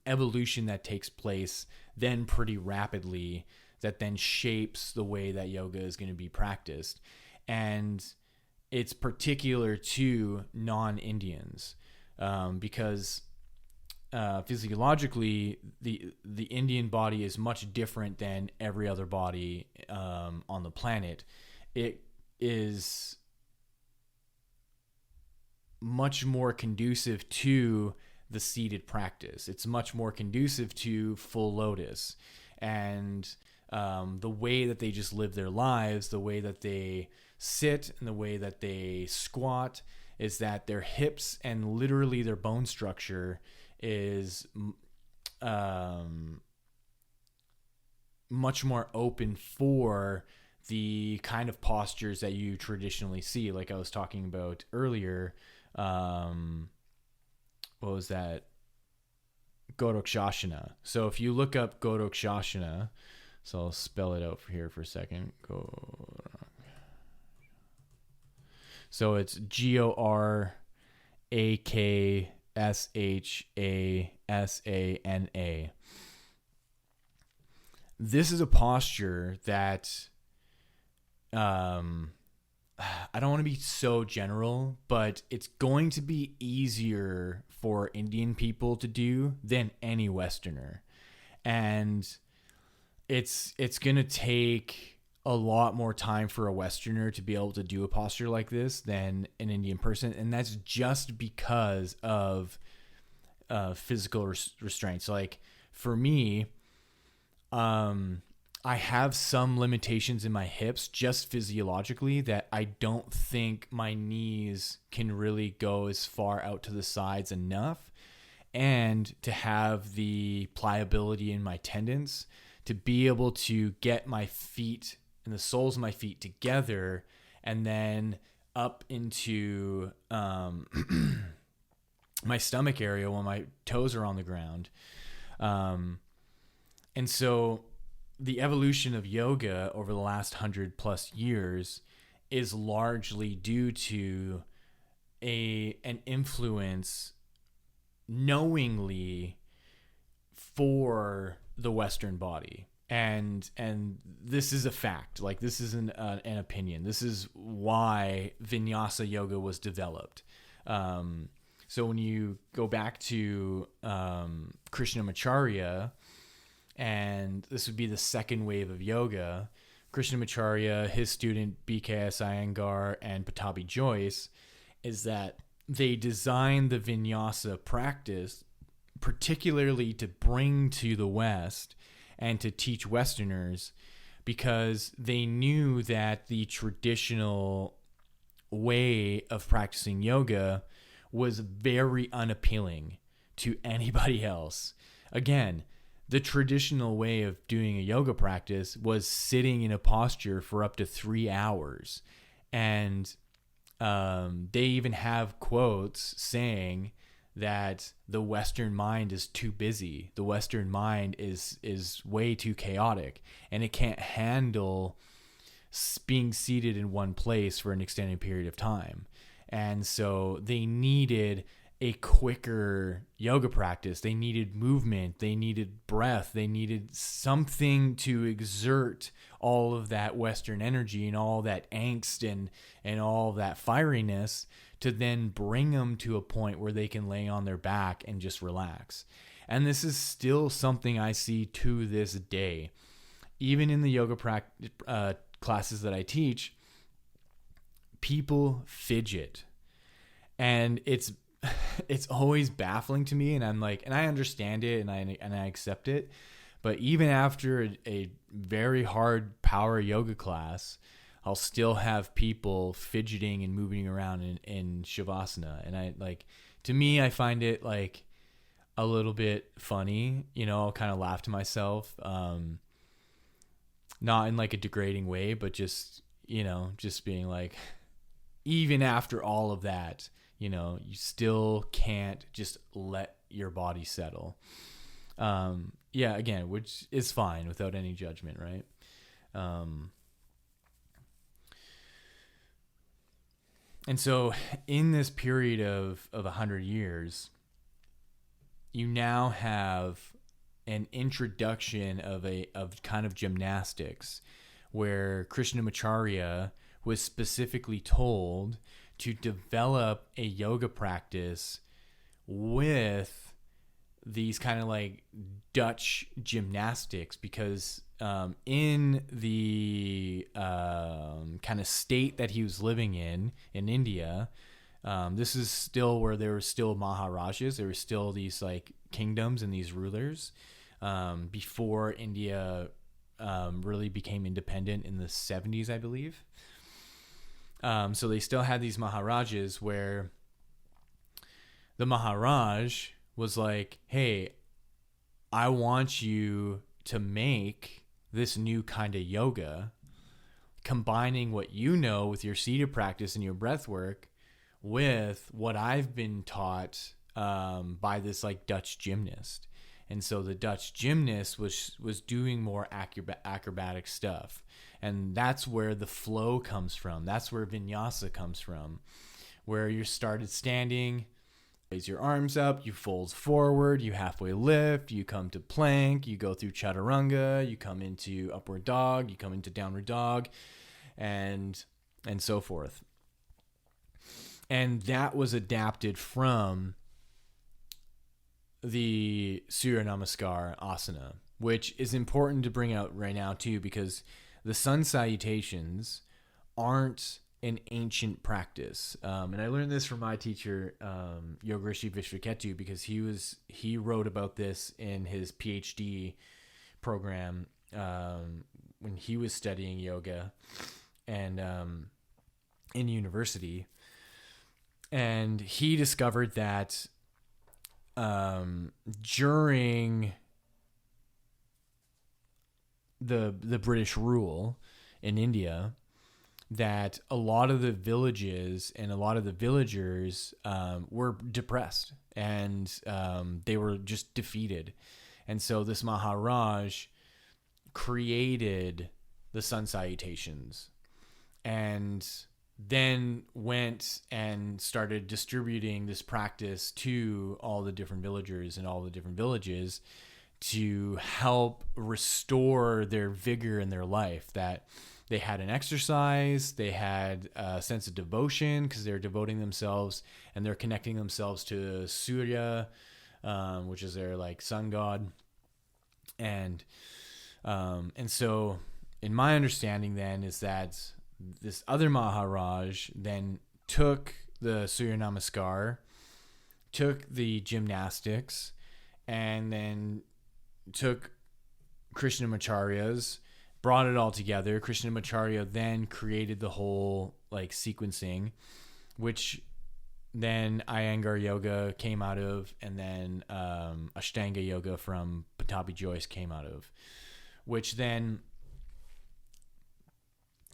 evolution that takes place then pretty rapidly, that then shapes the way that yoga is going to be practiced. And it's particular to non-Indians, because physiologically, the Indian body is much different than every other body on the planet. It is much more conducive to the seated practice. It's much more conducive to full lotus, and the way that they just live their lives, the way that they sit, and the way that they squat, is that their hips and literally their bone structure is much more open for the kind of postures that you traditionally see. Like I was talking about earlier, what was that? Godokshasana. So if you look up Godokshasana, so I'll spell it out here for a second. So it's Gorakshasana. This is a posture that I don't want to be so general, but it's going to be easier for Indian people to do than any Westerner. And it's going to take a lot more time for a Westerner to be able to do a posture like this than an Indian person. And that's just because of physical restraints. Like for me, I have some limitations in my hips just physiologically that I don't think my knees can really go as far out to the sides enough, and to have the pliability in my tendons to be able to get my feet and the soles of my feet together and then up into my stomach area when my toes are on the ground. And so the evolution of yoga over the last 100+ years is largely due to an influence knowingly for the Western body. And this is a fact. Like, this isn't an opinion. This is why Vinyasa yoga was developed. So when you go back to Krishnamacharya, and this would be the second wave of yoga, Krishnamacharya, his student BKS Iyengar, and Pattabhi Jois, is that they designed the Vinyasa practice particularly to bring to the West and to teach Westerners, because they knew that the traditional way of practicing yoga was very unappealing to anybody else. Again, the traditional way of doing a yoga practice was sitting in a posture for up to 3 hours. And they even have quotes saying that the Western mind is too busy. The Western mind is way too chaotic, and it can't handle being seated in one place for an extended period of time. And so they needed a quicker yoga practice. They needed movement. They needed breath. They needed something to exert all of that Western energy and all that angst and all that fieriness, to then bring them to a point where they can lay on their back and just relax. And this is still something I see to this day. Even in the yoga classes that I teach, people fidget. And it's always baffling to me, and I'm like, and I understand it, and I accept it. But even after a very hard power yoga class, I'll still have people fidgeting and moving around in Shavasana. And to me, I find it like a little bit funny, I'll kind of laugh to myself, not in like a degrading way, but just being like, even after all of that, you still can't just let your body settle. Again, which is fine without any judgment, right? And so in this period of 100 years, you now have an introduction of kind of gymnastics, where Krishnamacharya was specifically told to develop a yoga practice with these kind of like Dutch gymnastics, because in the kind of state that he was living in India, this is still where there were still Maharajas. There were still these like kingdoms and these rulers before India really became independent in the 70s, I believe. So they still had these Maharajas where the Maharaj was like, hey, I want you to make this new kind of yoga, combining what you know with your seated practice and your breath work with what I've been taught by this like Dutch gymnast. And so the Dutch gymnast was doing more acrobatic stuff. And that's where the flow comes from. That's where vinyasa comes from, where you started standing, raise your arms up, you fold forward, you halfway lift, you come to plank, you go through chaturanga, you come into upward dog, you come into downward dog, and so forth. And that was adapted from the Surya Namaskar asana, which is important to bring out right now too, because the sun salutations aren't an ancient practice. And I learned this from my teacher, Yogarishi Vishvaketu, because he wrote about this in his PhD program when he was studying yoga and in university. And he discovered that during the British rule in India, that a lot of the villages and a lot of the villagers were depressed, and they were just defeated. And so this Maharaj created the sun salutations, and then went and started distributing this practice to all the different villagers and all the different villages to help restore their vigor in their life, that they had an exercise, they had a sense of devotion because they're devoting themselves and they're connecting themselves to Surya, which is their like sun god. And so in my understanding then is that this other Maharaj then took the Surya Namaskar, took the gymnastics, and then took Krishnamacharya's, brought it all together. Krishnamacharya then created the whole like sequencing, which then Iyengar Yoga came out of, and then Ashtanga Yoga from Pattabhi Jois came out of, which then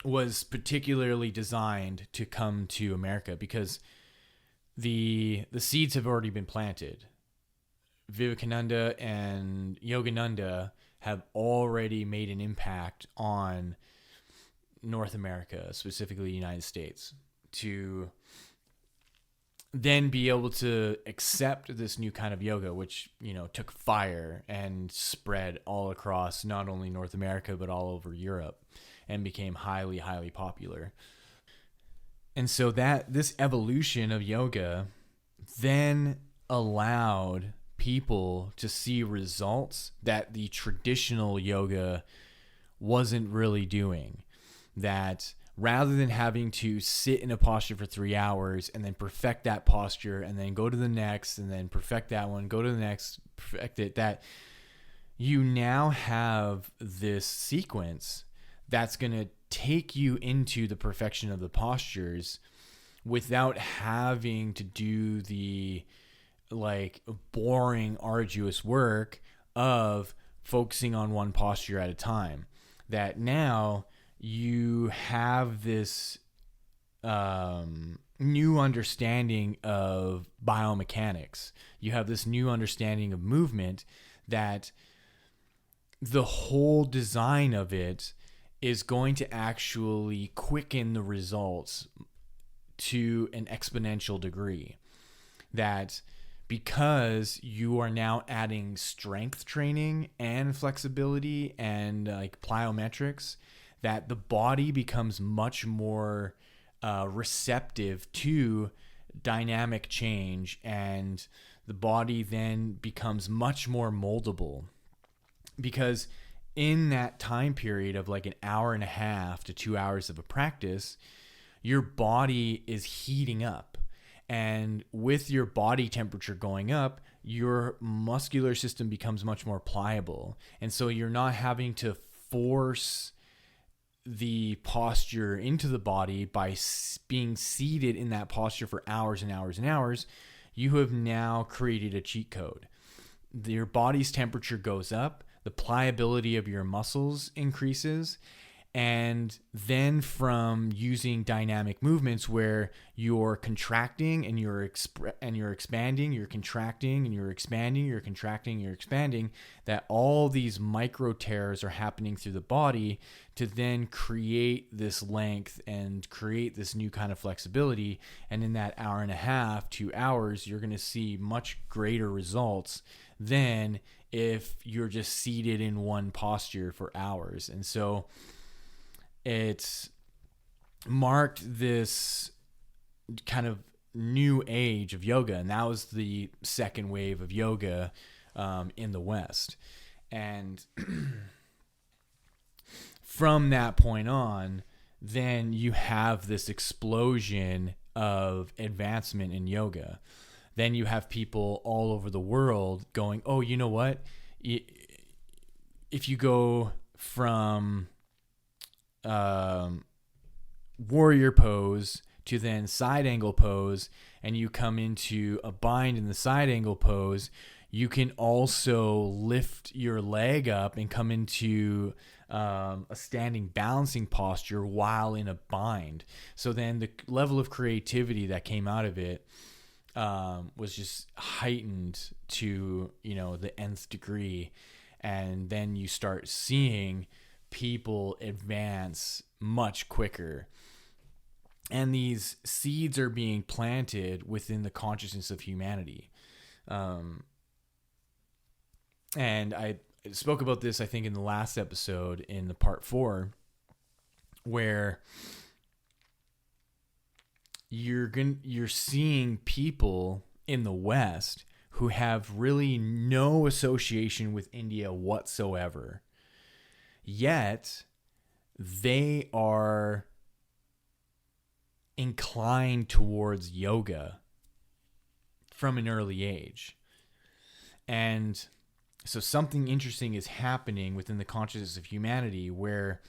was particularly designed to come to America because the seeds have already been planted. Vivekananda and Yogananda have already made an impact on North America, specifically the United States, to then be able to accept this new kind of yoga, which, you know, took fire and spread all across not only North America, but all over Europe, and became highly, highly popular. And so that this evolution of yoga then allowed people to see results that the traditional yoga wasn't really doing. That rather than having to sit in a posture for 3 hours and then perfect that posture and then go to the next and then perfect that one, go to the next, perfect it, that you now have this sequence that's going to take you into the perfection of the postures without having to do the like boring, arduous work of focusing on one posture at a time. That now you have this new understanding of biomechanics. You have this new understanding of movement, that the whole design of it is going to actually quicken the results to an exponential degree. That because you are now adding strength training and flexibility and like plyometrics, that the body becomes much more receptive to dynamic change, and the body then becomes much more moldable, because in that time period of like an hour and a half to 2 hours of a practice, your body is heating up. And with your body temperature going up, your muscular system becomes much more pliable. And so you're not having to force the posture into the body by being seated in that posture for hours and hours and hours. You have now created a cheat code. Your body's temperature goes up, the pliability of your muscles increases, and then from using dynamic movements where you're contracting and you're expanding, you're contracting and you're expanding, you're contracting, you're expanding, that all these micro tears are happening through the body to then create this length and create this new kind of flexibility. And in that hour and a half, 2 hours, you're going to see much greater results than if you're just seated in one posture for hours. And so it's marked this kind of new age of yoga, and that was the second wave of yoga in the West. And from that point on, then you have this explosion of advancement in yoga. Then you have people all over the world going, oh, you know what? If you go from warrior pose to then side angle pose, and you come into a bind in the side angle pose, you can also lift your leg up and come into a standing balancing posture while in a bind. So then the level of creativity that came out of it was just heightened to, the nth degree. And then you start seeing people advance much quicker. And these seeds are being planted within the consciousness of humanity. And I spoke about this, I think, in the last episode in the part 4, where you're seeing people in the West who have really no association with India whatsoever. Yet they are inclined towards yoga from an early age. And so something interesting is happening within the consciousness of humanity, where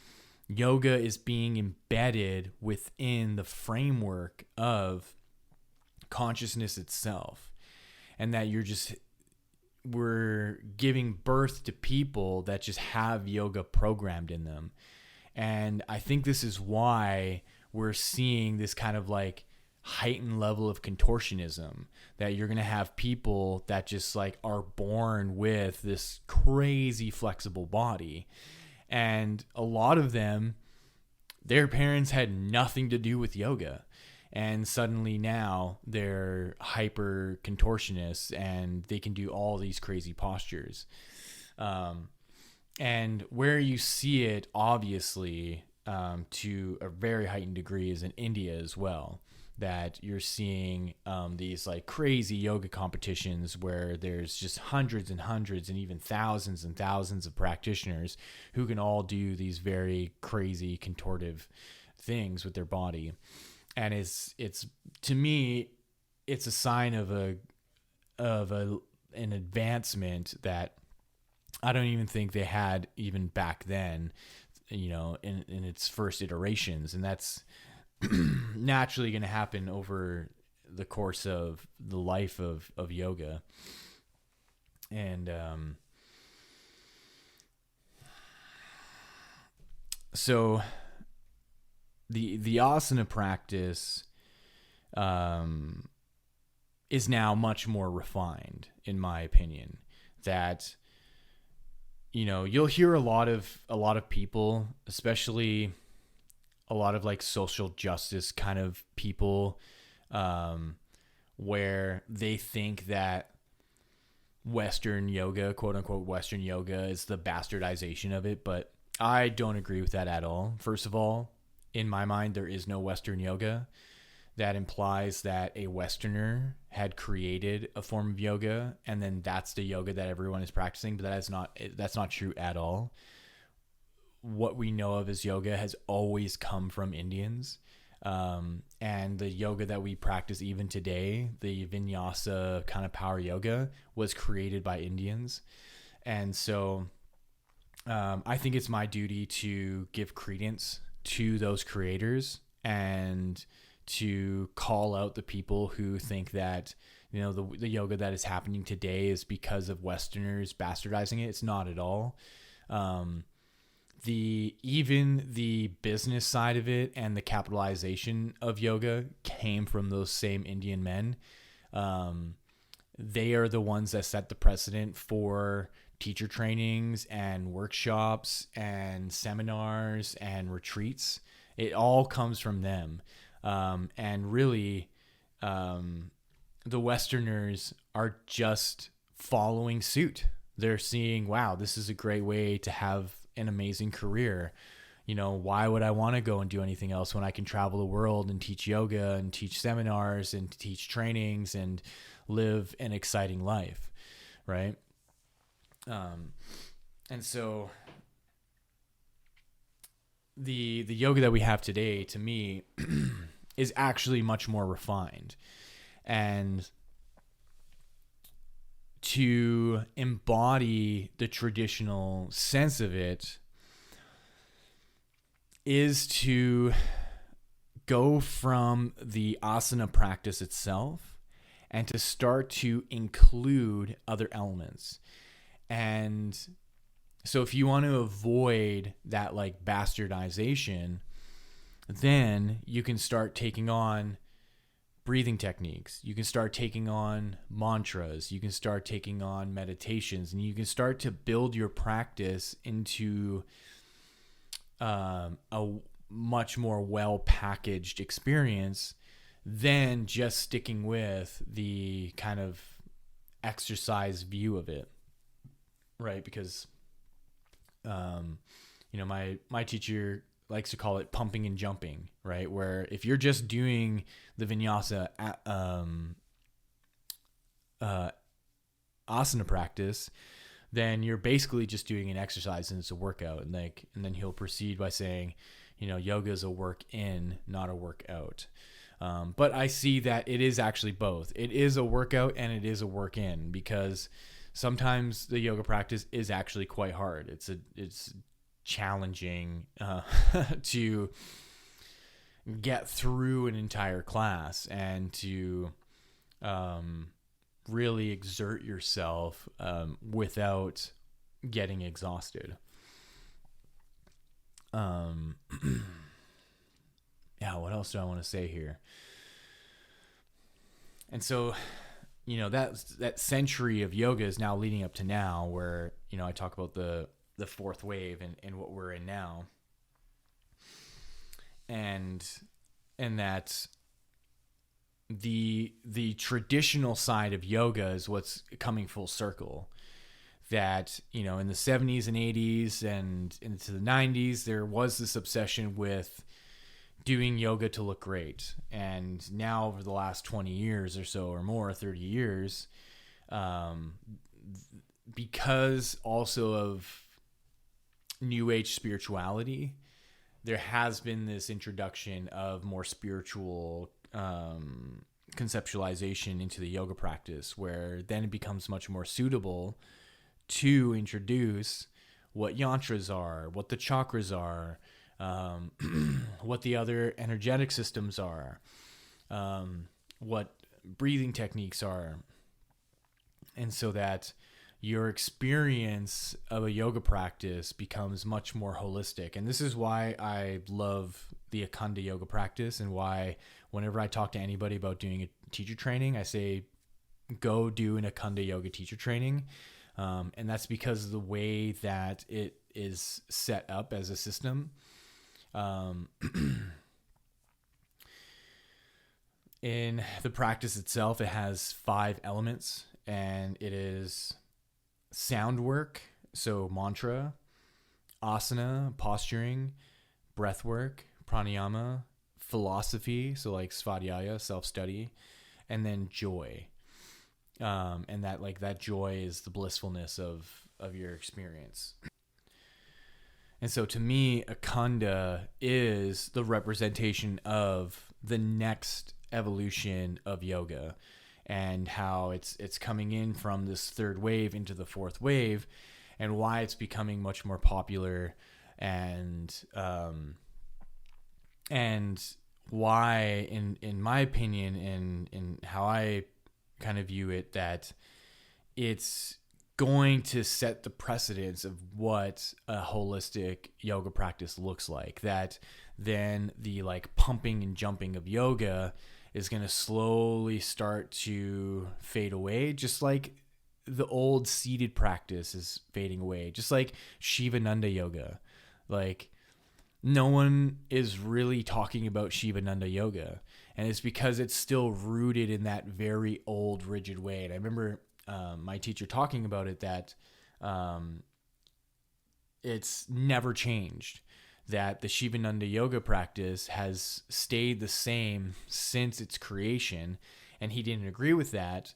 yoga is being embedded within the framework of consciousness itself. And that we're giving birth to people that just have yoga programmed in them. And I think this is why we're seeing this kind of like heightened level of contortionism, that you're going to have people that just like are born with this crazy flexible body. And a lot of them, their parents had nothing to do with yoga. And suddenly now they're hyper contortionists and they can do all these crazy postures. And where you see it, obviously, to a very heightened degree, is in India as well. That you're seeing these like crazy yoga competitions where there's just hundreds and hundreds and even thousands and thousands of practitioners who can all do these very crazy contortive things with their body. And it's to me, it's a sign of an advancement that I don't even think they had even back then, in its first iterations. And that's naturally going to happen over the course of the life of yoga. And so the asana practice is now much more refined, in my opinion. That you'll hear a lot of people, especially a lot of like social justice kind of people, where they think that Western yoga, quote unquote Western yoga, is the bastardization of it. But I don't agree with that at all. First of all, in my mind, there is no Western yoga. that implies that a Westerner had created a form of yoga, and then that's the yoga that everyone is practicing. But that's not true at all. What we know of as yoga has always come from Indians. And the yoga that we practice even today, the vinyasa kind of power yoga, was created by Indians. And so I think it's my duty to give credence to those creators and to call out the people who think that, you know, the yoga that is happening today is because of Westerners bastardizing it. It's not at all. Even the business side of it and the capitalization of yoga came from those same Indian men. They are the ones that set the precedent for teacher trainings and workshops and seminars and retreats. It all comes from them. And really, the Westerners are just following suit. They're seeing, wow, this is a great way to have an amazing career. You know, why would I want to go and do anything else when I can travel the world and teach yoga and teach seminars and teach trainings and live an exciting life, right? And so the yoga that we have today, to me, is actually much more refined. And to embody the traditional sense of it is to go from the asana practice itself and to start to include other elements. And so if you want to avoid that like bastardization, then you can start taking on breathing techniques. You can start taking on mantras. You can start taking on meditations, and you can start to build your practice into a much more well-packaged experience than just sticking with the kind of exercise view of it, right? Because, you know, my teacher likes to call it pumping and jumping, right? Where if you're just doing the vinyasa asana practice, then you're basically just doing an exercise and it's a workout. And then he'll proceed by saying, you know, yoga is a work in, not a workout. But I see that it is actually both. It is a workout and it is a work in, because sometimes the yoga practice is actually quite hard. It's challenging to get through an entire class and to really exert yourself without getting exhausted. Yeah, what else do I want to say here? And so, you know, that century of yoga is now leading up to now, where, you know, I talk about the fourth wave and what we're in now. And that the traditional side of yoga is what's coming full circle. That, you know, in the 70s and 80s and into the 90s, there was this obsession with doing yoga to look great. And now over the last 20 years or so, or more, 30 years, because also of New Age spirituality, there has been this introduction of more spiritual conceptualization into the yoga practice, where then it becomes much more suitable to introduce what yantras are, what the chakras are, what the other energetic systems are, what breathing techniques are. And so that your experience of a yoga practice becomes much more holistic. And this is why I love the Ashtanga Yoga practice, and why whenever I talk to anybody about doing a teacher training, I say, go do an Ashtanga Yoga teacher training. And that's because of the way that it is set up as a system. In the practice itself, it has 5 elements, and it is sound work, so mantra, asana, posturing, breath work, pranayama, philosophy, so like svadhyaya, self-study, and then joy. And that like that joy is the blissfulness of your experience. And so to me, Akanda is the representation of the next evolution of yoga, and how it's coming in from this third wave into the fourth wave, and why it's becoming much more popular, and why in my opinion, in how I kind of view it, that it's going to set the precedence of what a holistic yoga practice looks like. That then the like pumping and jumping of yoga is going to slowly start to fade away, just like the old seated practice is fading away, just like Shivananda yoga. Like, no one is really talking about Shivananda yoga, and it's because it's still rooted in that very old rigid way. And I remember my teacher talking about it, that it's never changed, that the Shivananda yoga practice has stayed the same since its creation, and he didn't agree with that,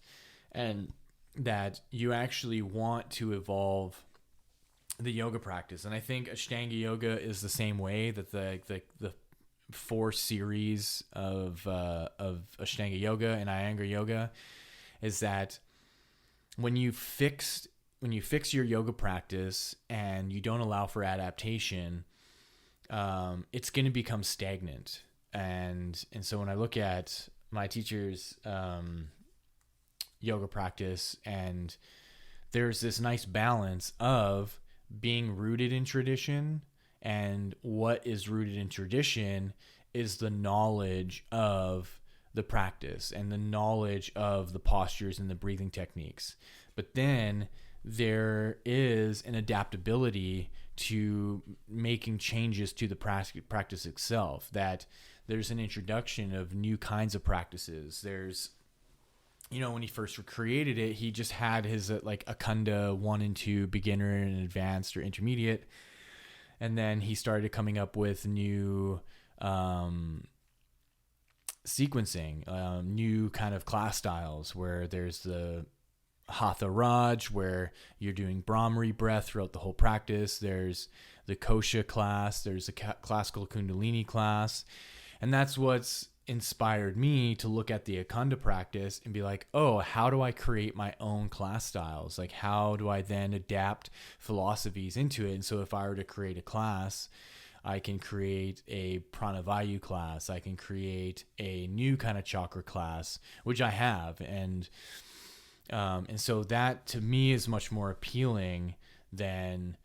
and that you actually want to evolve the yoga practice. And I think Ashtanga yoga is the same way, that the 4 series of Ashtanga yoga and Iyengar yoga is that when you fix your yoga practice and you don't allow for adaptation, it's going to become stagnant. And so when I look at my teacher's yoga practice, and there's this nice balance of being rooted in tradition, and what is rooted in tradition is the knowledge of the practice and the knowledge of the postures and the breathing techniques. But then there is an adaptability to making changes to the practice itself, that there's an introduction of new kinds of practices. There's, when he first created it, he just had his like Akanda 1 and 2, beginner and advanced or intermediate. And then he started coming up with new sequencing, new kind of class styles, where there's the Hatha Raj, where you're doing Brahmari breath throughout the whole practice. There's the Kosha class. There's a classical Kundalini class. And that's what's inspired me to look at the Akanda practice and be like, oh, how do I create my own class styles? Like, how do I then adapt philosophies into it? And so if I were to create a class, I can create a Pranavayu class. I can create a new kind of chakra class, which I have. And so that to me is much more appealing than,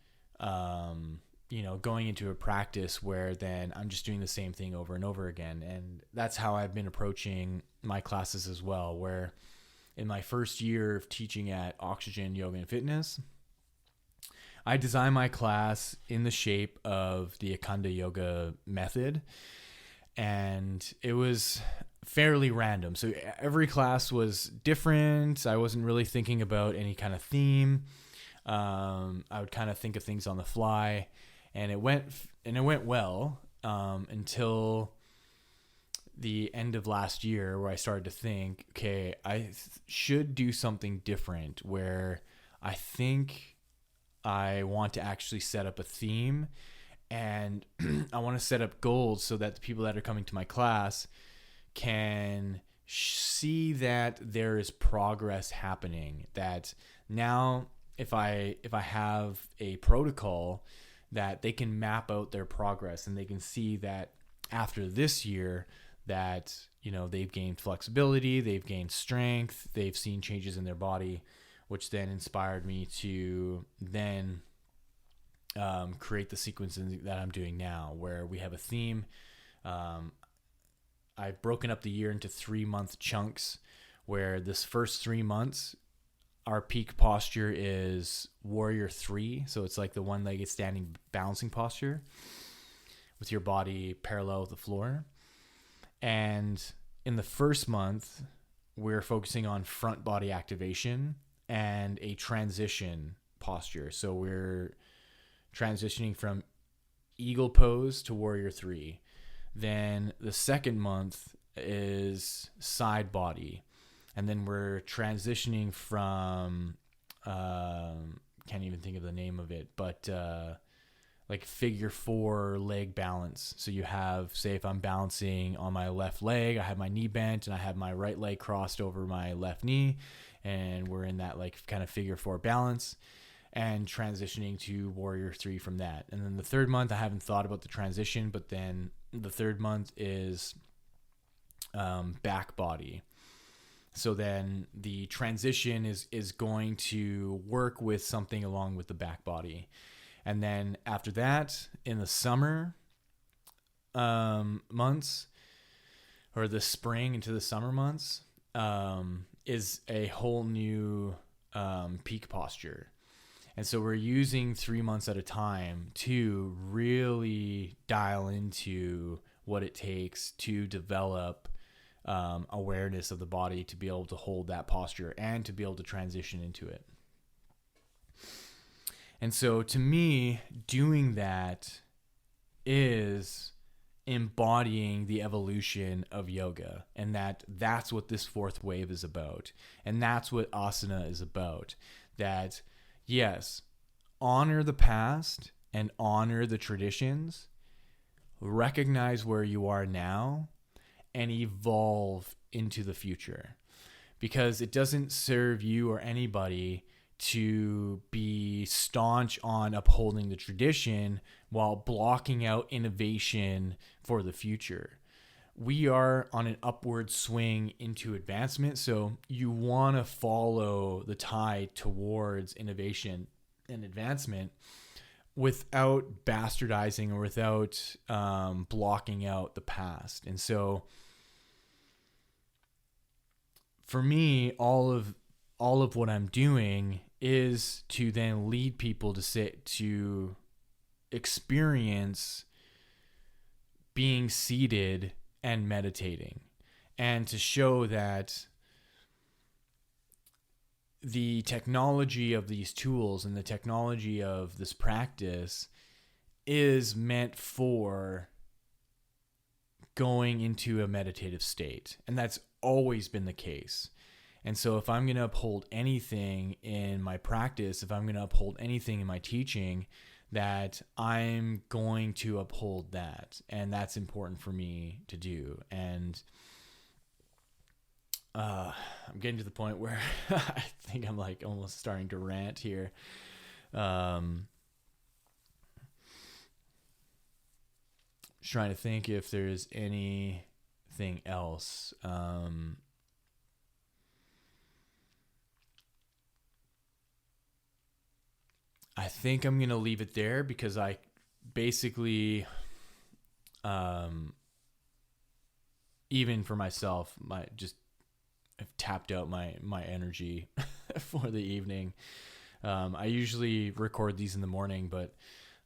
going into a practice where then I'm just doing the same thing over and over again. And that's how I've been approaching my classes as well, where in my first year of teaching at Oxygen Yoga and Fitness, I designed my class in the shape of the Akanda yoga method. And it was fairly random. So every class was different. I wasn't really thinking about any kind of theme. I would kind of think of things on the fly, and it went well until the end of last year, where I started to think, okay, I should do something different, where I think I want to actually set up a theme, and I want to set up goals so that the people that are coming to my class can see that there is progress happening. That now if I have a protocol, that they can map out their progress, and they can see that after this year that, they've gained flexibility, they've gained strength, they've seen changes in their body, which then inspired me to then create the sequencing that I'm doing now, where we have a theme. I've broken up the year into 3-month chunks, where this first 3 months, our peak posture is Warrior 3. So it's like the one-legged standing balancing posture with your body parallel with the floor. And in the first month, we're focusing on front body activation and a transition posture. So we're transitioning from eagle pose to Warrior 3. Then the second month is side body. And then we're transitioning from, can't even think of the name of it, but like figure 4 leg balance. So you have, say if I'm balancing on my left leg, I have my knee bent and I have my right leg crossed over my left knee, and we're in that like kind of figure 4 balance, and transitioning to warrior 3 from that. And then the third month, I haven't thought about the transition, but then the third month is back body. So then the transition is going to work with something along with the back body. And then after that, in the summer months, or the spring into the summer months, is a whole new peak posture. And so we're using 3 months at a time to really dial into what it takes to develop awareness of the body, to be able to hold that posture and to be able to transition into it. And so to me, doing that is embodying the evolution of yoga, and that's what this fourth wave is about. And that's what asana is about. That, yes, honor the past and honor the traditions, recognize where you are now, and evolve into the future. Because it doesn't serve you or anybody to be staunch on upholding the tradition while blocking out innovation for the future. We are on an upward swing into advancement, so you want to follow the tide towards innovation and advancement without bastardizing or without blocking out the past. And so for me, all of what I'm doing is to then lead people to experience being seated and meditating, and to show that the technology of these tools and the technology of this practice is meant for going into a meditative state. And that's always been the case. And so if I'm going to uphold anything in my practice, if I'm going to uphold anything in my teaching, that I'm going to uphold that. And that's important for me to do. And I'm getting to the point where I think I'm like almost starting to rant here. Just trying to think if there's anything else. I think I'm going to leave it there, because I basically, even for myself, I've tapped out my energy for the evening. I usually record these in the morning, but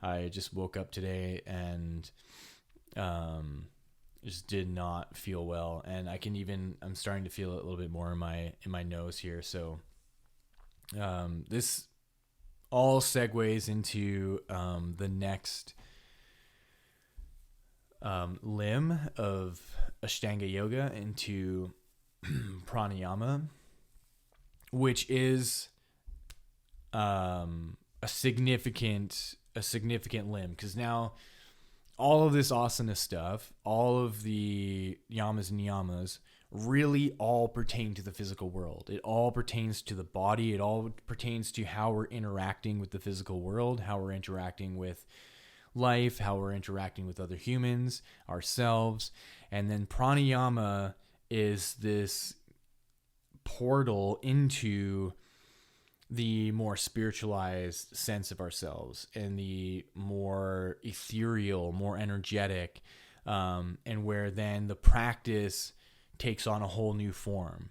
I just woke up today and just did not feel well. And I'm starting to feel it a little bit more in my nose here. So this all segues into the next limb of Ashtanga Yoga, into pranayama, which is a significant limb, because now all of this asana stuff, all of the yamas and niyamas, really all pertain to the physical world. It all pertains to the body. It all pertains to how we're interacting with the physical world, how we're interacting with life, how we're interacting with other humans, ourselves. And then pranayama is this portal into the more spiritualized sense of ourselves, and the more ethereal, more energetic, and where then the practice takes on a whole new form.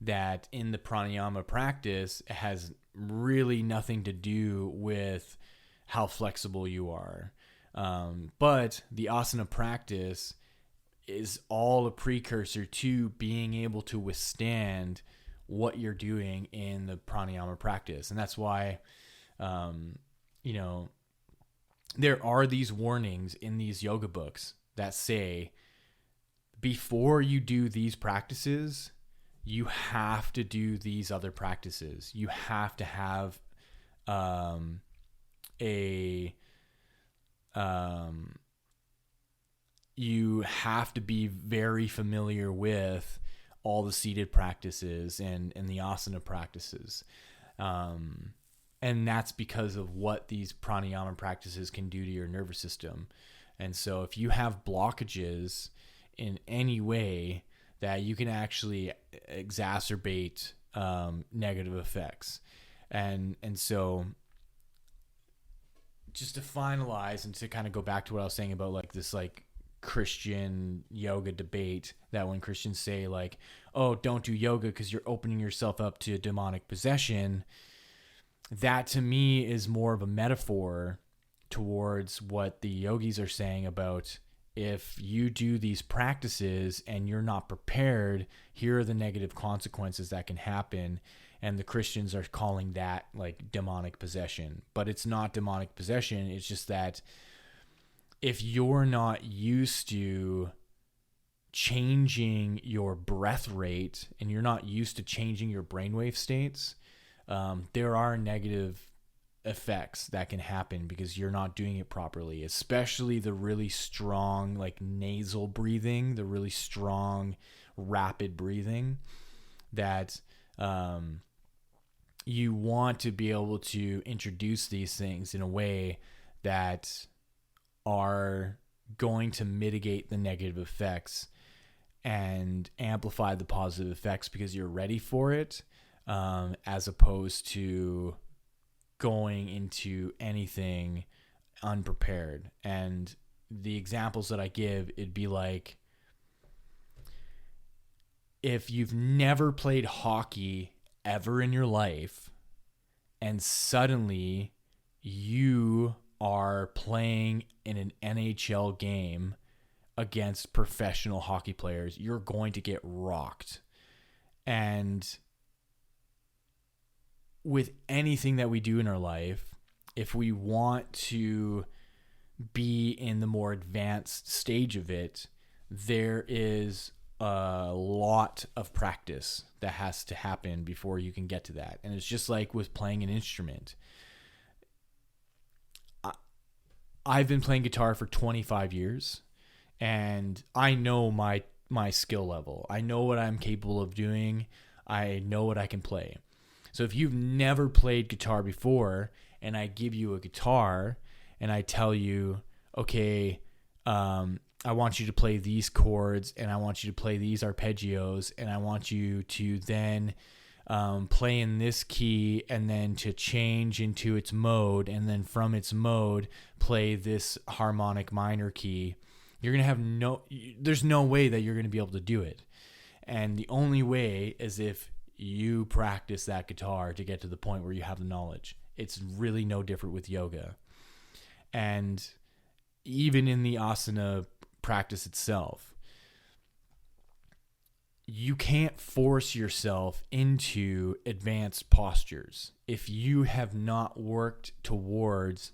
That in the pranayama practice, it has really nothing to do with how flexible you are. But the asana practice is all a precursor to being able to withstand what you're doing in the pranayama practice. And that's why, there are these warnings in these yoga books that say, before you do these practices, you have to do these other practices. You have to have you have to be very familiar with all the seated practices and the asana practices. And that's because of what these pranayama practices can do to your nervous system. And so if you have blockages in any way, that you can actually exacerbate negative effects. And so just to finalize and to kind of go back to what I was saying about like this like Christian yoga debate, that when Christians say like, oh, don't do yoga because you're opening yourself up to demonic possession, that to me is more of a metaphor towards what the yogis are saying about, if you do these practices and you're not prepared, here are the negative consequences that can happen. And the Christians are calling that like demonic possession, but it's not demonic possession. It's just that if you're not used to changing your breath rate and you're not used to changing your brainwave states, there are negative effects that can happen because you're not doing it properly, especially the really strong like nasal breathing, the really strong rapid breathing that you want to be able to introduce these things in a way that are going to mitigate the negative effects and amplify the positive effects because you're ready for it, as opposed to going into anything unprepared. And the examples that I give, it'd be like, if you've never played hockey ever in your life and suddenly you are playing in an NHL game against professional hockey players, you're going to get rocked. And with anything that we do in our life, if we want to be in the more advanced stage of it, there is a lot of practice that has to happen before you can get to that. And it's just like with playing an instrument. I've been playing guitar for 25 years and I know my skill level. I know what I'm capable of doing. I know what I can play. So if you've never played guitar before and I give you a guitar and I tell you, okay, I want you to play these chords and I want you to play these arpeggios and I want you to then play in this key and then to change into its mode and then from its mode play this harmonic minor key, you're going to have there's no way that you're going to be able to do it. And the only way is if you practice that guitar to get to the point where you have the knowledge. It's really no different with yoga. And even in the asana practice itself, you can't force yourself into advanced postures. If you have not worked towards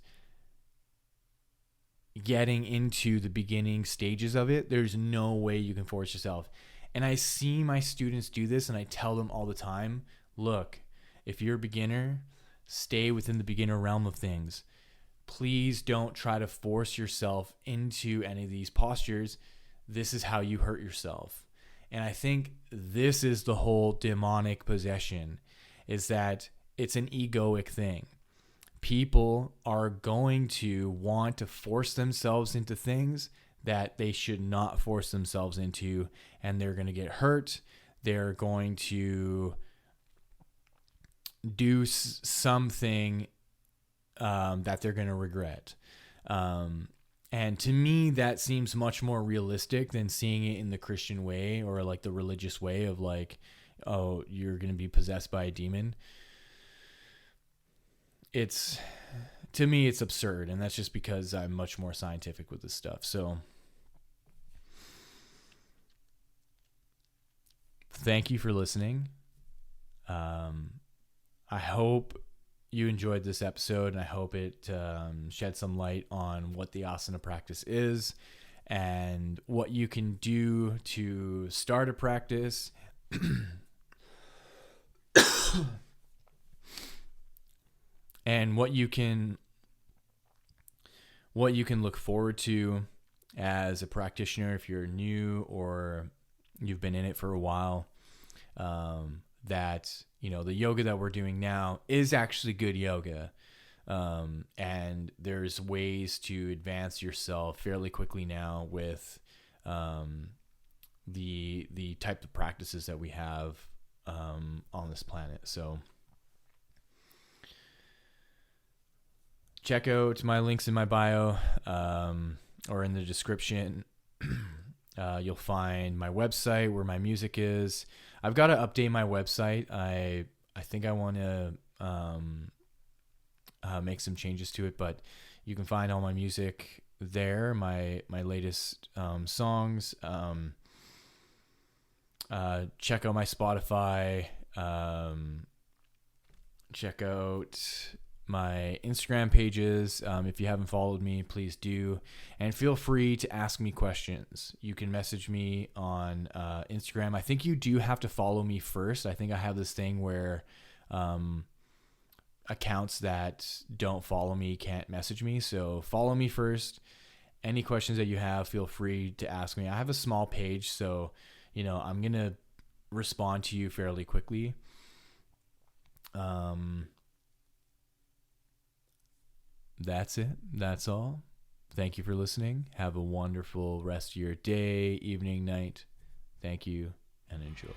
getting into the beginning stages of it, there's no way you can force yourself. And I see my students do this and I tell them all the time, look, if you're a beginner, stay within the beginner realm of things. Please don't try to force yourself into any of these postures. This is how you hurt yourself. And I think this is the whole demonic possession, is that it's an egoic thing. People are going to want to force themselves into things that they should not force themselves into, and they're going to get hurt. They're going to do something that they're going to regret. And to me, that seems much more realistic than seeing it in the Christian way or like the religious way of like, oh, you're going to be possessed by a demon. To me, it's absurd. And that's just because I'm much more scientific with this stuff. So thank you for listening. I hope you enjoyed this episode, and I hope it shed some light on what the asana practice is and what you can do to start a practice. And what you can look forward to as a practitioner if you're new or you've been in it for a while. That, you know, the yoga that we're doing now is actually good yoga. And there's ways to advance yourself fairly quickly now with the type of practices that we have on this planet. So check out my links in my bio or in the description. You'll find my website where my music is. I've got to update my website. I think I want to make some changes to it, but you can find all my music there, my latest songs. Check out my Spotify. Check out my Instagram pages. If you haven't followed me, please do. And feel free to ask me questions. You can message me on Instagram. I think you do have to follow me first. I think I have this thing where accounts that don't follow me can't message me. So follow me first. Any questions that you have, feel free to ask me. I have a small page, so I'm going to respond to you fairly quickly. That's it. That's all. Thank you for listening. Have a wonderful rest of your day, evening, night. Thank you, and enjoy.